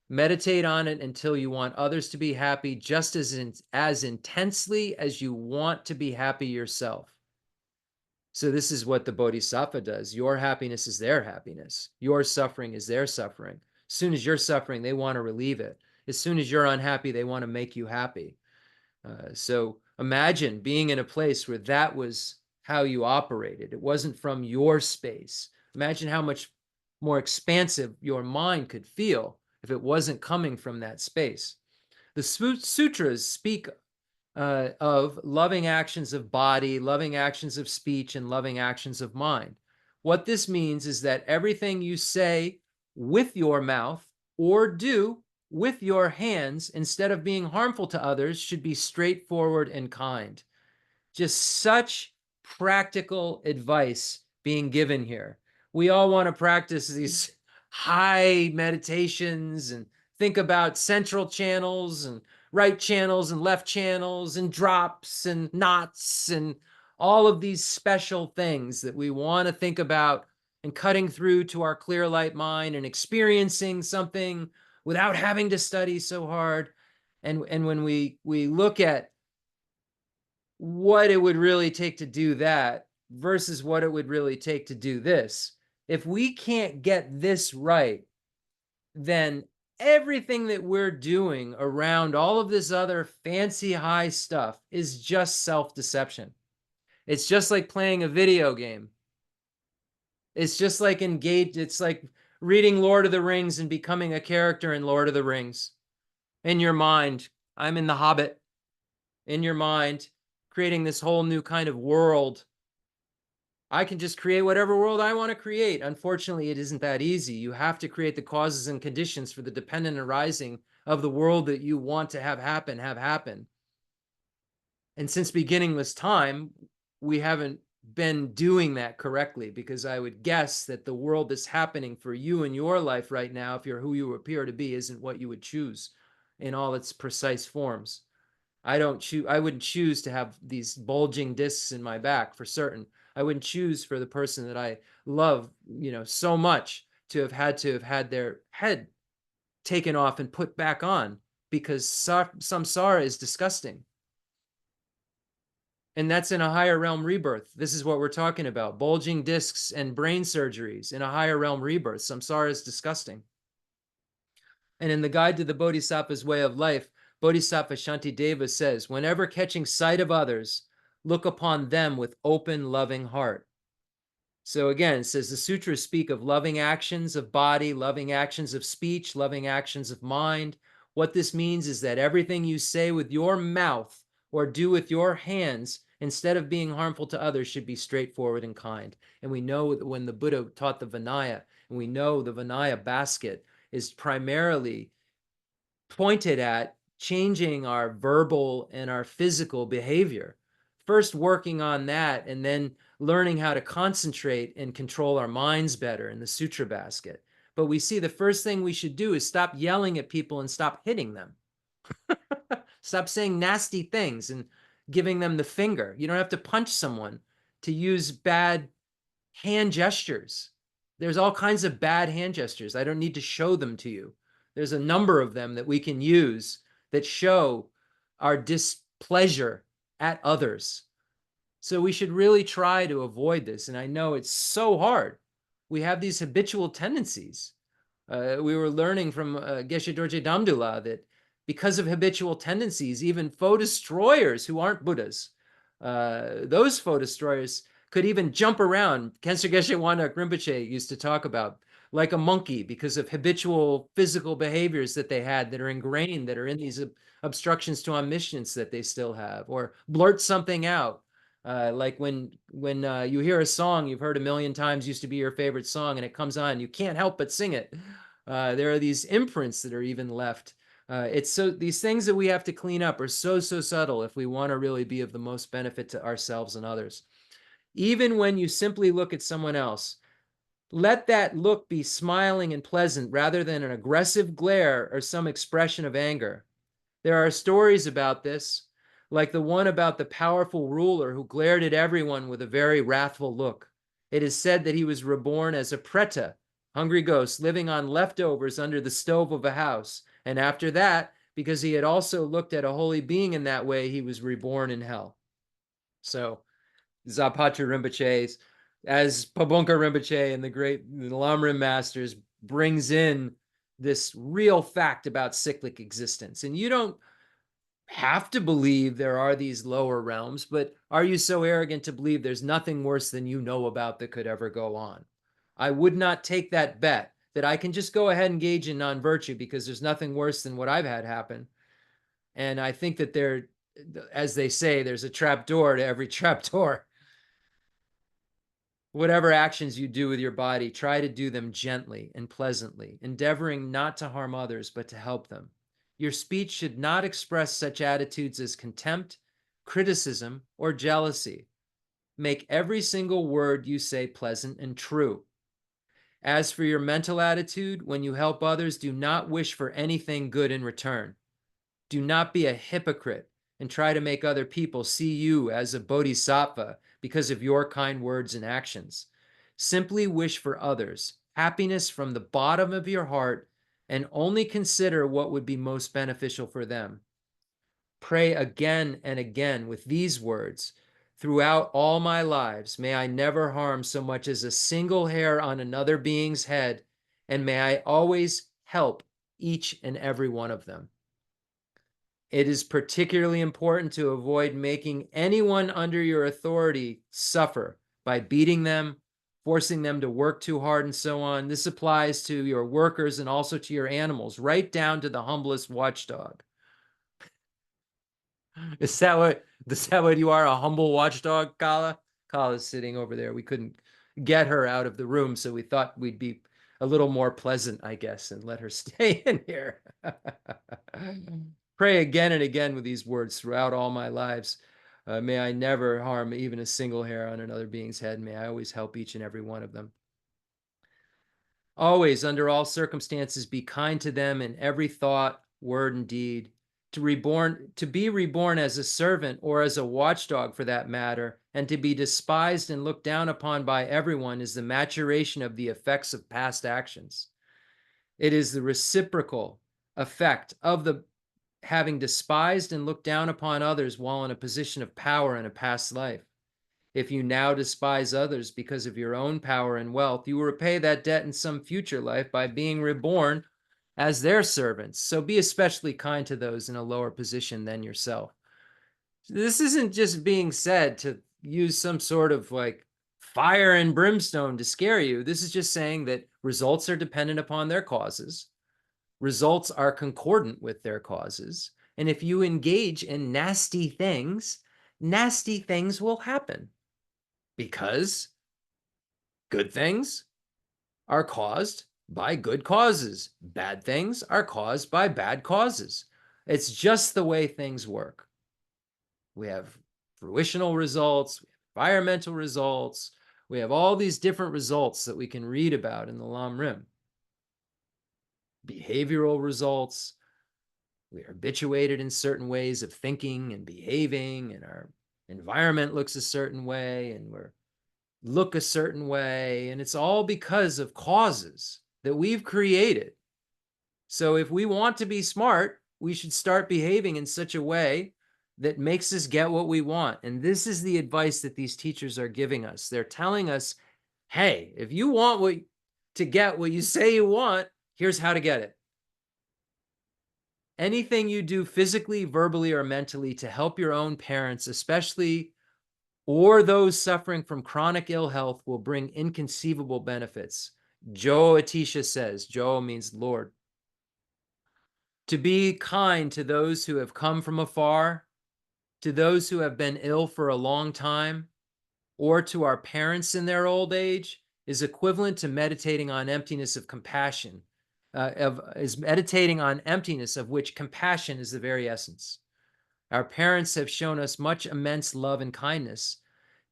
Meditate on it until you want others to be happy just as intensely as you want to be happy yourself. So this is what the Bodhisattva does. Your happiness is their happiness. Your suffering is their suffering. As soon as you're suffering, they want to relieve it. As soon as you're unhappy, they want to make you happy. So imagine being in a place where that was how you operated. It wasn't from your space. Imagine how much more expansive your mind could feel if it wasn't coming from that space. The sutras speak of loving actions of body, loving actions of speech, and loving actions of mind. What this means is that everything you say with your mouth or do with your hands, instead of being harmful to others, should be straightforward and kind. Just such practical advice being given here. We all want to practice these high meditations and think about central channels and right channels and left channels and drops and knots and all of these special things that we want to think about, and cutting through to our clear light mind and experiencing something without having to study so hard. And when we look at what it would really take to do that versus what it would really take to do this, if we can't get this right, then everything that we're doing around all of this other fancy high stuff is just self-deception. It's just like playing a video game. It's just like it's like reading Lord of the Rings and becoming a character in Lord of the Rings. In your mind, I'm in The Hobbit. In your mind, creating this whole new kind of world. I can just create whatever world I want to create. Unfortunately, it isn't that easy. You have to create the causes and conditions for the dependent arising of the world that you want to have happen. And since beginningless time, we haven't been doing that correctly, because I would guess that the world that's happening for you in your life right now, if you're who you appear to be, isn't what you would choose in all its precise forms. I wouldn't choose to have these bulging discs in my back for certain. I wouldn't choose for the person that I love, so much to have had their head taken off and put back on, because samsara is disgusting. And that's in a higher realm rebirth. This is what we're talking about. Bulging discs and brain surgeries in a higher realm rebirth. Samsara is disgusting. And in the Guide to the Bodhisattva's Way of Life, Bodhisattva Shantideva says, whenever catching sight of others, look upon them with open, loving heart. So again, it says the sutras speak of loving actions of body, loving actions of speech, loving actions of mind. What this means is that everything you say with your mouth or do with your hands, instead of being harmful to others, should be straightforward and kind. And we know that when the Buddha taught the Vinaya, and we know the Vinaya basket is primarily pointed at changing our verbal and our physical behavior. First working on that, and then learning how to concentrate and control our minds better in the sutra basket. But we see the first thing we should do is stop yelling at people and stop hitting them. Stop saying nasty things and giving them the finger. You don't have to punch someone to use bad hand gestures. There's all kinds of bad hand gestures. I don't need to show them to you. There's a number of them that we can use that show our displeasure at others. So we should really try to avoid this. And I know it's so hard. We have these habitual tendencies. We were learning from Geshe Dorje Damdula that because of habitual tendencies, even foe destroyers who aren't Buddhas, those foe destroyers could even jump around. Khensa Geshe Wandak Rinpoche used to talk about like a monkey, because of habitual physical behaviors that they had that are ingrained, that are in these obstructions to omniscience that they still have, or blurt something out. Like when you hear a song you've heard a million times, used to be your favorite song, and it comes on, you can't help but sing it. There are these imprints that are even left. These things that we have to clean up are so subtle if we want to really be of the most benefit to ourselves and others. Even when you simply look at someone else, let that look be smiling and pleasant rather than an aggressive glare or some expression of anger. There are stories about this, like the one about the powerful ruler who glared at everyone with a very wrathful look. It is said that he was reborn as a preta, hungry ghost, living on leftovers under the stove of a house. And after that, because he had also looked at a holy being in that way, he was reborn in hell. So Zapatra Rinpoche, as Pabonka Rinpoche and the great Lamrim masters, brings in this real fact about cyclic existence. And you don't have to believe there are these lower realms, but are you so arrogant to believe there's nothing worse than you know about that could ever go on? I would not take that bet that I can just go ahead and engage in non-virtue because there's nothing worse than what I've had happen. And I think that there, as they say, there's a trap door to every trap door. Whatever actions you do with your body, try to do them gently and pleasantly, endeavoring not to harm others, but to help them. Your speech should not express such attitudes as contempt, criticism, or jealousy. Make every single word you say pleasant and true. As for your mental attitude, when you help others, do not wish for anything good in return. Do not be a hypocrite and try to make other people see you as a bodhisattva because of your kind words and actions. Simply wish for others happiness from the bottom of your heart and only consider what would be most beneficial for them. Pray again and again with these words: throughout all my lives, may I never harm so much as a single hair on another being's head, and may I always help each and every one of them. It is particularly important to avoid making anyone under your authority suffer by beating them, forcing them to work too hard, and so on. This applies to your workers and also to your animals, right down to the humblest watchdog. Is that what you are, a humble watchdog, Kala? Kala's sitting over there. We couldn't get her out of the room, so we thought we'd be a little more pleasant, I guess, and let her stay in here. Pray again and again with these words throughout all my lives. May I never harm even a single hair on another being's head. May I always help each and every one of them. Always, under all circumstances, be kind to them in every thought, word, and deed. To be reborn as a servant or as a watchdog for that matter, and to be despised and looked down upon by everyone is the maturation of the effects of past actions. It is the reciprocal effect of the having despised and looked down upon others while in a position of power in a past life. If you now despise others because of your own power and wealth, you will repay that debt in some future life by being reborn as their servants. So be especially kind to those in a lower position than yourself. This isn't just being said to use some sort of like fire and brimstone to scare you. This is just saying that results are dependent upon their causes. Results are concordant with their causes. And if you engage in nasty things will happen because good things are caused by good causes. Bad things are caused by bad causes. It's just the way things work. We have fruitional results, we have environmental results, we have all these different results that we can read about in the Lam Rim. Behavioral results. We are habituated in certain ways of thinking and behaving, and our environment looks a certain way, and we're look a certain way, and it's all because of causes that we've created. So if we want to be smart, we should start behaving in such a way that makes us get what we want. And this is the advice that these teachers are giving us. They're telling us, hey, if you want to get what you say you want, here's how to get it. Anything you do physically, verbally, or mentally to help your own parents, especially or those suffering from chronic ill health, will bring inconceivable benefits. Jo Atisha says, Jo means Lord. To be kind to those who have come from afar, to those who have been ill for a long time, or to our parents in their old age is equivalent to meditating on emptiness of compassion, is meditating on emptiness of which compassion is the very essence. Our parents have shown us much immense love and kindness.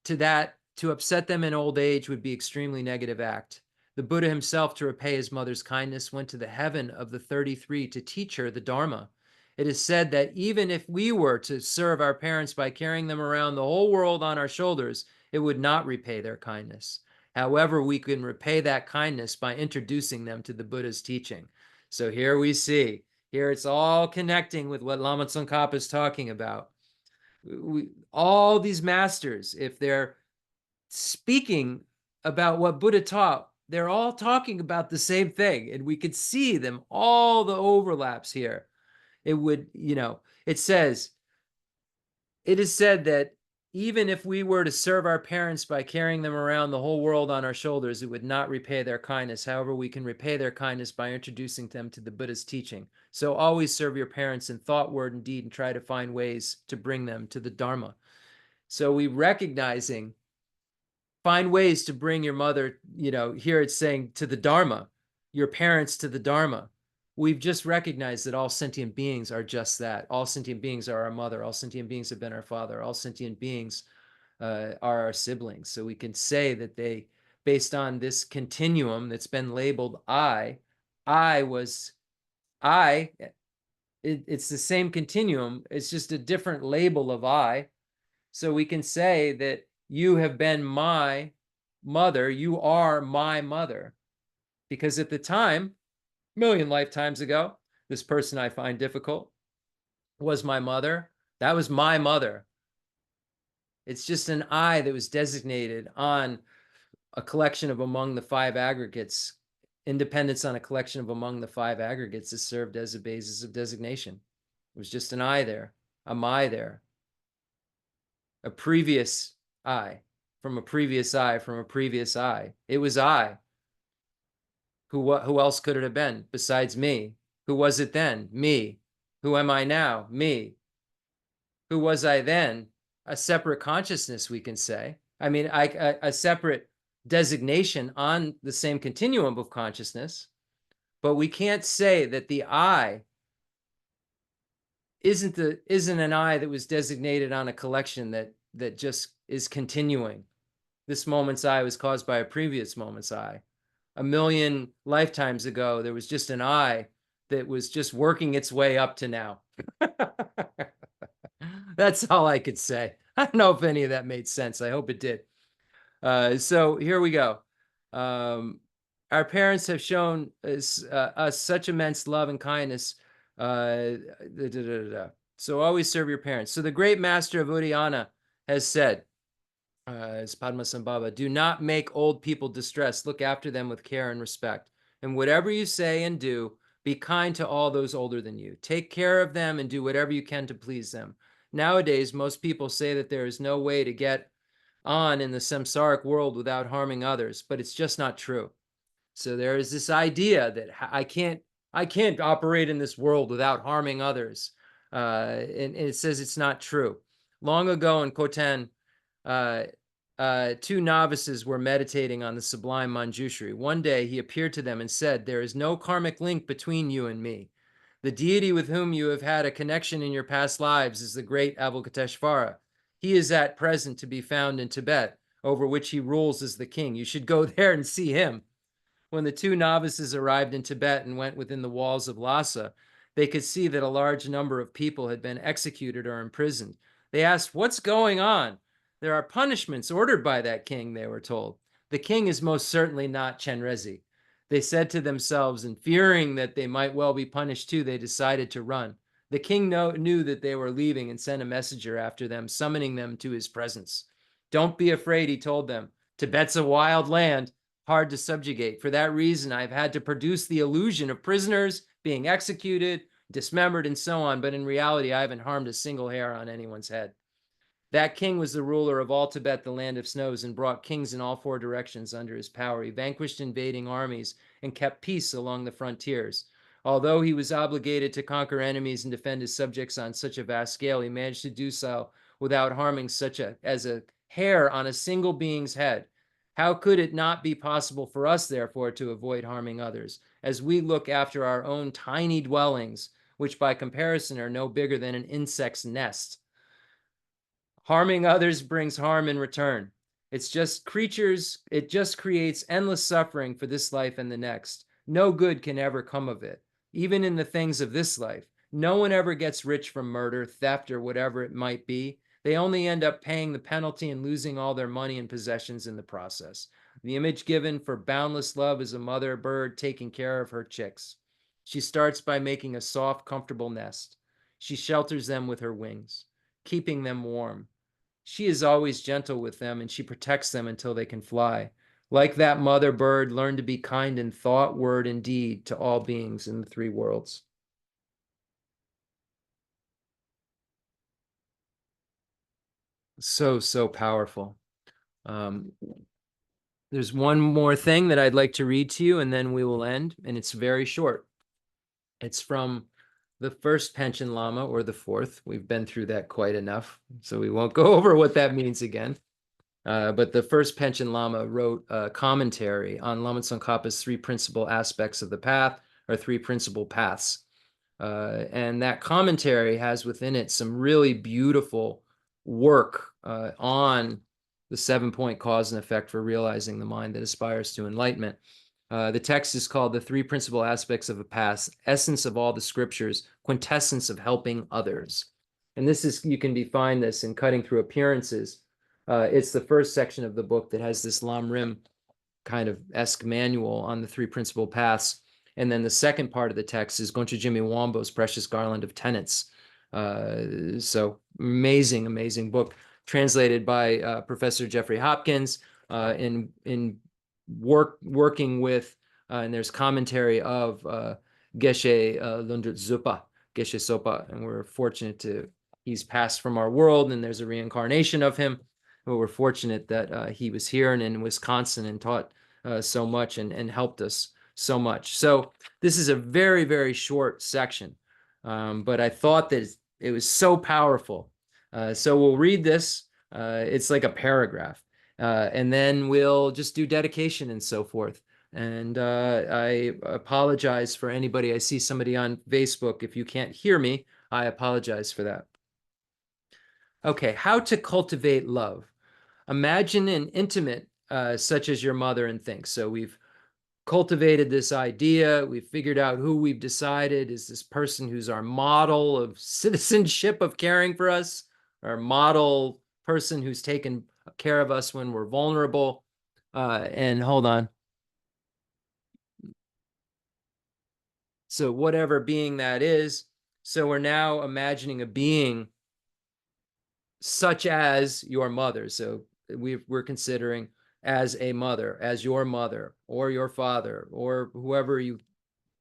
To upset them in old age would be extremely negative act. The Buddha himself, to repay his mother's kindness, went to the heaven of the 33 to teach her the Dharma. It is said that even if we were to serve our parents by carrying them around the whole world on our shoulders, it would not repay their kindness. However, we can repay that kindness by introducing them to the Buddha's teaching. So here we see, here it's all connecting with what Lama Tsongkhapa is talking about. All these masters, if they're speaking about what Buddha taught, they're all talking about the same thing. And we could see them, all the overlaps here. It would, it is said that even if we were to serve our parents by carrying them around the whole world on our shoulders, it would not repay their kindness. However, we can repay their kindness by introducing them to the Buddha's teaching. So always serve your parents in thought, word, and deed, and try to find ways to bring them to the Dharma. So we recognizing find ways to bring your mother, here it's saying to the Dharma, your parents to the Dharma. We've just recognized that all sentient beings are just that. All sentient beings are our mother. All sentient beings have been our father. All sentient beings are our siblings. So we can say that they, based on this continuum that's been labeled it's the same continuum. It's just a different label of I. So we can say that you have been my mother. You are my mother. Because at the time, a million lifetimes ago, this person I find difficult was my mother. That was my mother. It's just an I that was designated on a collection of among the five aggregates. Independence on a collection of among the five aggregates is served as a basis of designation. It was just an I there, a my there, a previous I, from a previous I, from a previous I. It was I. Who else could it have been besides me? Who was it then? Me. Who am I now? Me. Who was I then? A separate consciousness, we can say. I mean, a separate designation on the same continuum of consciousness, but we can't say that the I isn't an I that was designated on a collection that just is continuing. This moment's I was caused by a previous moment's I. A million lifetimes ago, there was just an I that was just working its way up to now. That's all I could say. I don't know if any of that made sense. I hope it did. So here we go. Our parents have shown us such immense love and kindness. So always serve your parents. So the great master of Udayana has said, as Padmasambhava, do not make old people distressed. Look after them with care and respect. And whatever you say and do, be kind to all those older than you. Take care of them and do whatever you can to please them. Nowadays, most people say that there is no way to get on in the samsaric world without harming others, but it's just not true. So there is this idea that I can't operate in this world without harming others. And it says it's not true. Long ago in Khotan, two novices were meditating on the sublime Manjushri. One day he appeared to them and said, there is no karmic link between you and me. The deity with whom you have had a connection in your past lives is the great Avalokiteshvara. He is at present to be found in Tibet, over which he rules as the king. You should go there and see him. When the two novices arrived in Tibet and went within the walls of Lhasa, they could see that a large number of people had been executed or imprisoned. They asked, what's going on? There are punishments ordered by that king, they were told. The king is most certainly not Chenrezig. They said to themselves, and fearing that they might well be punished too, they decided to run. The king knew that they were leaving and sent a messenger after them, summoning them to his presence. Don't be afraid, he told them. Tibet's a wild land, hard to subjugate. For that reason, I've had to produce the illusion of prisoners being executed, dismembered, and so on. But in reality, I haven't harmed a single hair on anyone's head. That king was the ruler of all Tibet, the land of snows, and brought kings in all four directions under his power. He vanquished invading armies and kept peace along the frontiers. Although he was obligated to conquer enemies and defend his subjects on such a vast scale, he managed to do so without harming as a hair on a single being's head. How could it not be possible for us, therefore, to avoid harming others, as we look after our own tiny dwellings, which by comparison are no bigger than an insect's nest? Harming others brings harm in return. It just creates endless suffering for this life and the next. No good can ever come of it. Even in the things of this life, no one ever gets rich from murder, theft, or whatever it might be. They only end up paying the penalty and losing all their money and possessions in the process. The image given for boundless love is a mother bird taking care of her chicks. She starts by making a soft, comfortable nest. She shelters them with her wings, keeping them warm. She is always gentle with them, and she protects them until they can fly. Like that mother bird, learn to be kind in thought, word, and deed to all beings in the three worlds. So powerful. There's one more thing that I'd like to read to you, and then we will end, and it's very short. It's from the first Panchen Lama, or the fourth. We've been through that quite enough, so we won't go over what that means again. But the first Panchen Lama wrote a commentary on Lama Tsongkhapa's three principal aspects of the path, or three principal paths. And that commentary has within it some really beautiful work on the 7-point cause and effect for realizing the mind that aspires to enlightenment. The text is called The Three Principal Aspects of a Path, Essence of All the Scriptures, Quintessence of Helping Others. And this is, you can define this in Cutting Through Appearances. It's the first section of the book that has this Lam Rim kind of esque manual on the three principal paths. And then the second part of the text is Goncho Jimmy Wambo's Precious Garland of Tenets. So amazing, amazing book, translated by Professor Jeffrey Hopkins in working with, and there's commentary of Geshe Lundut Zupa, Geshe Sopa, and we're fortunate he's passed from our world, and there's a reincarnation of him. But we're fortunate that he was here and in Wisconsin and taught so much and helped us so much. So this is a very, very short section, but I thought that it was so powerful. So we'll read this. It's like a paragraph, and then we'll just do dedication and so forth. And I apologize for anybody. I see somebody on Facebook. If you can't hear me, I apologize for that. Okay, how to cultivate love. Imagine an intimate such as your mother and think. So we've cultivated this idea. We've figured out who we've decided is this person who's our model of citizenship, of caring for us, our model person who's taken care of us when we're vulnerable. And hold on. So whatever being that is. So we're now imagining a being such as your mother. So we're considering as a mother, as your mother or your father or whoever you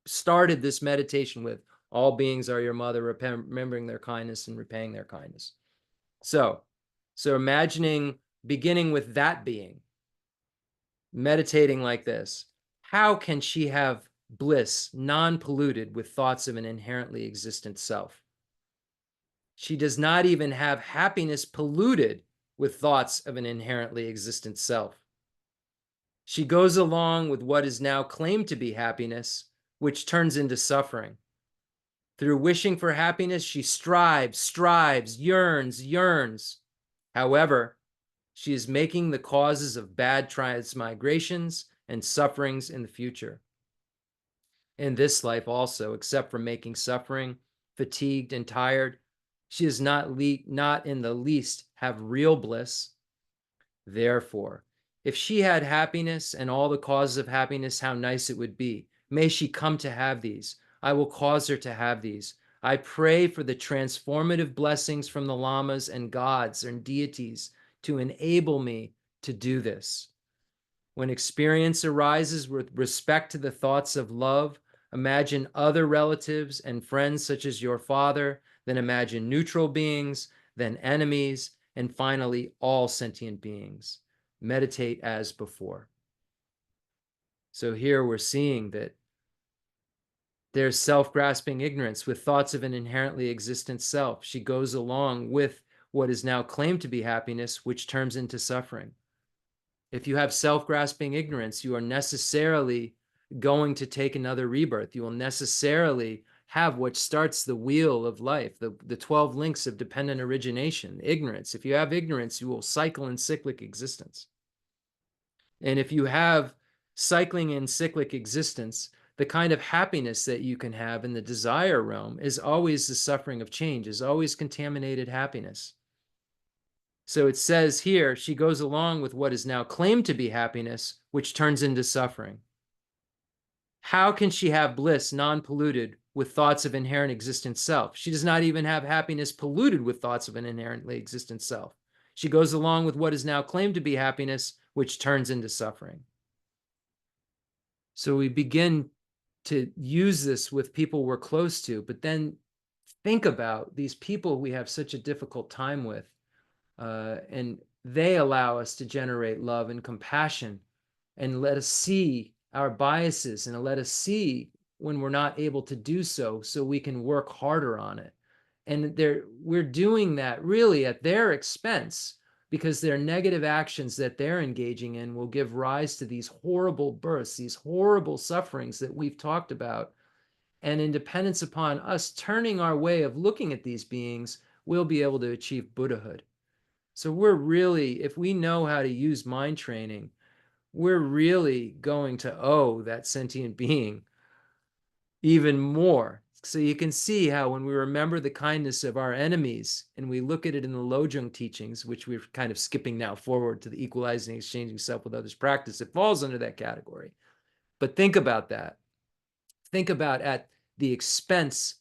started this meditation with. All beings are your mother, remembering their kindness and repaying their kindness. So imagining, beginning with that being, meditating like this. How can she have bliss non-polluted with thoughts of an inherently existent self? She does not even have happiness polluted with thoughts of an inherently existent self. She goes along with what is now claimed to be happiness, which turns into suffering. Through wishing for happiness, she strives, yearns. However, she is making the causes of bad transmigrations and sufferings in the future. In this life also, except for making suffering, fatigued and tired, she does not in the least have real bliss. Therefore, if she had happiness and all the causes of happiness, how nice it would be. May she come to have these. I will cause her to have these. I pray for the transformative blessings from the lamas and gods and deities to enable me to do this. When experience arises with respect to the thoughts of love, imagine other relatives and friends such as your father, then imagine neutral beings, then enemies, and finally all sentient beings. Meditate as before. So here we're seeing that there's self-grasping ignorance with thoughts of an inherently existent self. She goes along with what is now claimed to be happiness, which turns into suffering. If you have self-grasping ignorance, you are necessarily going to take another rebirth. You will necessarily have what starts the wheel of life, the 12 links of dependent origination, ignorance. If you have ignorance, you will cycle in cyclic existence. And if you have cycling in cyclic existence, the kind of happiness that you can have in the desire realm is always the suffering of change, is always contaminated happiness. So it says here, she goes along with what is now claimed to be happiness, which turns into suffering. How can she have bliss non-polluted with thoughts of inherent existent self? She does not even have happiness polluted with thoughts of an inherently existent self. She goes along with what is now claimed to be happiness, which turns into suffering. So we begin to use this with people we're close to, but then think about these people we have such a difficult time with, and they allow us to generate love and compassion and let us see our biases and let us see when we're not able to do so we can work harder on it. And we're doing that really at their expense, because their negative actions that they're engaging in will give rise to these horrible births, these horrible sufferings that we've talked about. And in dependence upon us turning our way of looking at these beings, we'll be able to achieve Buddhahood. So we're really, if we know how to use mind training, we're really going to owe that sentient being even more. So you can see how when we remember the kindness of our enemies and we look at it in the Lojong teachings, which we're kind of skipping now forward to the equalizing, exchanging self with others practice, it falls under that category. But think about that. Think about at the expense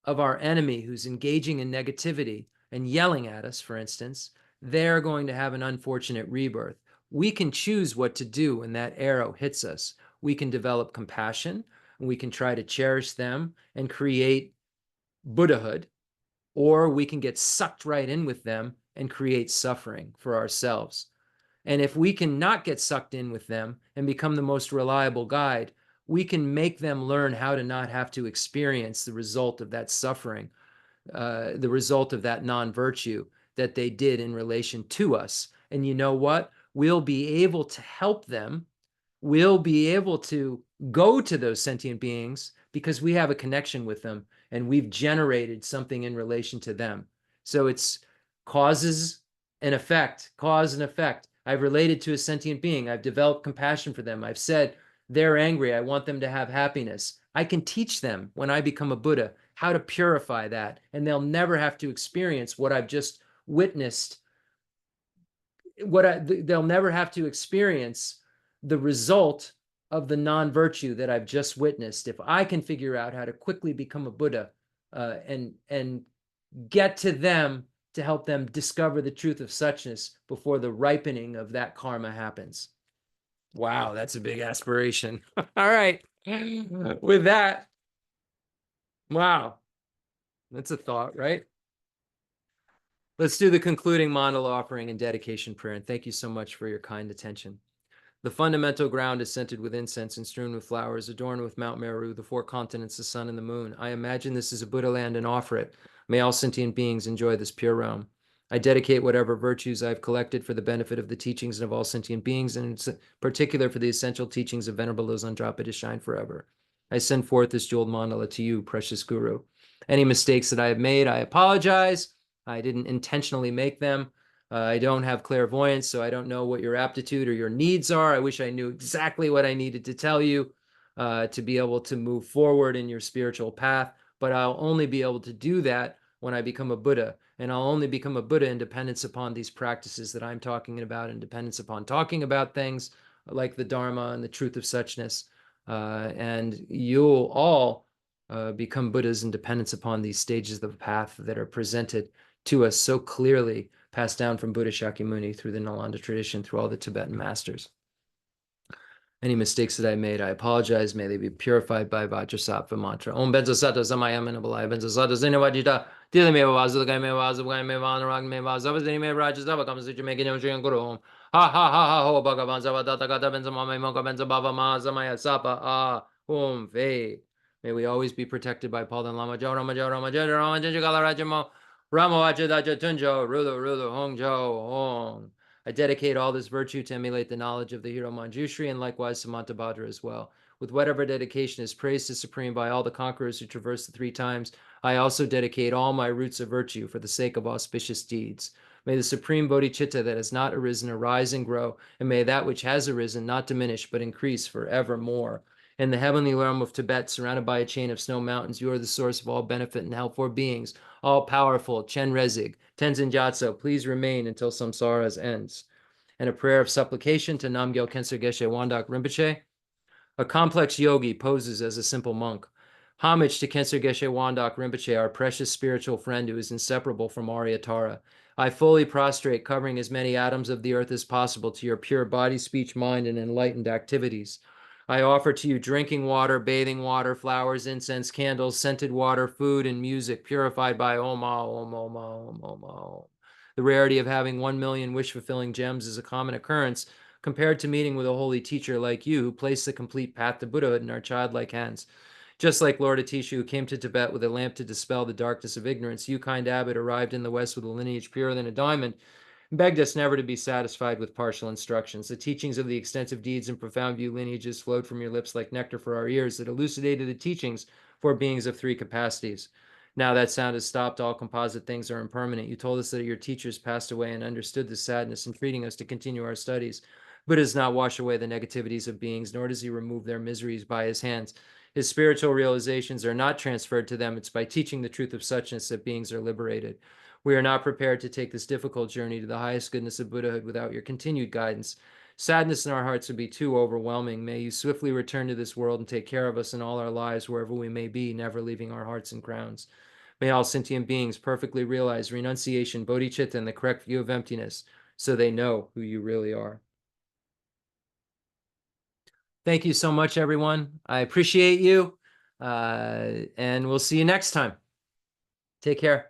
of our enemy who's engaging in negativity and yelling at us, for instance, they're going to have an unfortunate rebirth. We can choose what to do when that arrow hits us. We can develop compassion, and we can try to cherish them and create Buddhahood, or we can get sucked right in with them and create suffering for ourselves. And if we can not get sucked in with them and become the most reliable guide, we can make them learn how to not have to experience the result of that suffering, the result of that non-virtue that they did in relation to us. And you know what? We'll be able to help them. We'll be able to go to those sentient beings because we have a connection with them and we've generated something in relation to them. So it's causes and effect, cause and effect. I've related to a sentient being. I've developed compassion for them. I've said, they're angry. I want them to have happiness. I can teach them when I become a Buddha how to purify that, and they'll never have to experience what I've just witnessed. They'll never have to experience the result of the non-virtue that I've just witnessed. If I can figure out how to quickly become a Buddha and get to them to help them discover the truth of suchness before the ripening of that karma happens. Wow, that's a big aspiration. All right. With that, wow, that's a thought, right? Let's do the concluding mandala offering and dedication prayer. And thank you so much for your kind attention. The fundamental ground is scented with incense and strewn with flowers, adorned with Mount Meru, the four continents, the sun, and the moon. I imagine this is a Buddha land and offer it. May all sentient beings enjoy this pure realm. I dedicate whatever virtues I've collected for the benefit of the teachings of all sentient beings, and in particular for the essential teachings of Venerable Losang to shine forever. I send forth this jeweled mandala to you, precious Guru. Any mistakes that I have made, I apologize. I didn't intentionally make them. I don't have clairvoyance, so I don't know what your aptitude or your needs are. I wish I knew exactly what I needed to tell you to be able to move forward in your spiritual path. But I'll only be able to do that when I become a Buddha. And I'll only become a Buddha in dependence upon these practices that I'm talking about, in dependence upon talking about things like the Dharma and the truth of suchness. And you'll all become Buddhas in dependence upon these stages of the path that are presented to us so clearly, passed down from Buddha Shakyamuni through the Nalanda tradition, through all the Tibetan masters. Any mistakes that I made, I apologize. May they be purified by Vajrasattva mantra. Om Benzo Sattva Samayamana Balaya Benzo Sattva Zinavajita Dili Meva Vazu Gai Meva Vazu Gai Meva Anurag Meva Zavazini Meva Rajasava Comes to make it Shri Guru Om. Ha ha ha ha ho Bhagavan Zavadata Gata Benzo Mama Moka Benzo Baba Ma Zamaya Sapa Ah Om Ve. May we always be protected by Paul and Lama Jo Rama Jo Rama Jo Rama Jinjagala Rajamo Rama Vacha Tunjo Rulu Rulu Hong Jo Hong. I dedicate all this virtue to emulate the knowledge of the hero Manjushri and likewise Samantabhadra as well. With whatever dedication is praised to Supreme by all the conquerors who traverse the three times, I also dedicate all my roots of virtue for the sake of auspicious deeds. May the supreme bodhicitta that has not arisen arise and grow, and may that which has arisen not diminish but increase forevermore. In the heavenly realm of Tibet, surrounded by a chain of snow mountains, you are the source of all benefit and help for beings. All-powerful Chen Rezig, Tenzin Gyatso, please remain until samsara's ends. And a prayer of supplication to Namgyal Khyentse Geshe Wandak Rinpoche. A complex yogi poses as a simple monk. Homage to Khyentse Geshe Wandak Rinpoche, our precious spiritual friend who is inseparable from Aryatara. I fully prostrate, covering as many atoms of the earth as possible to your pure body, speech, mind, and enlightened activities. I offer to you drinking water, bathing water, flowers, incense, candles, scented water, food, and music purified by Om, Om, Om, Om, Om, Om. The rarity of having 1 million wish-fulfilling gems is a common occurrence compared to meeting with a holy teacher like you who placed the complete path to Buddhahood in our childlike hands. Just like Lord Atisha, who came to Tibet with a lamp to dispel the darkness of ignorance, you, kind abbot, arrived in the West with a lineage purer than a diamond. and begged us never to be satisfied with partial instructions. The teachings of the extensive deeds and profound view lineages flowed from your lips like nectar for our ears that elucidated the teachings for beings of three capacities. Now that sound has stopped. All composite things are impermanent. You told us that your teachers passed away and understood the sadness, entreating us to continue our studies. Buddha does not wash away the negativities of beings, nor does he remove their miseries by his hands. His spiritual realizations are not transferred to them. It's by teaching the truth of suchness that beings are liberated. We are not prepared to take this difficult journey to the highest goodness of Buddhahood without your continued guidance. Sadness in our hearts would be too overwhelming. May you swiftly return to this world and take care of us in all our lives, wherever we may be, never leaving our hearts and crowns. May all sentient beings perfectly realize renunciation, bodhicitta, and the correct view of emptiness, so they know who you really are. Thank you so much, everyone. I appreciate you, and we'll see you next time. Take care.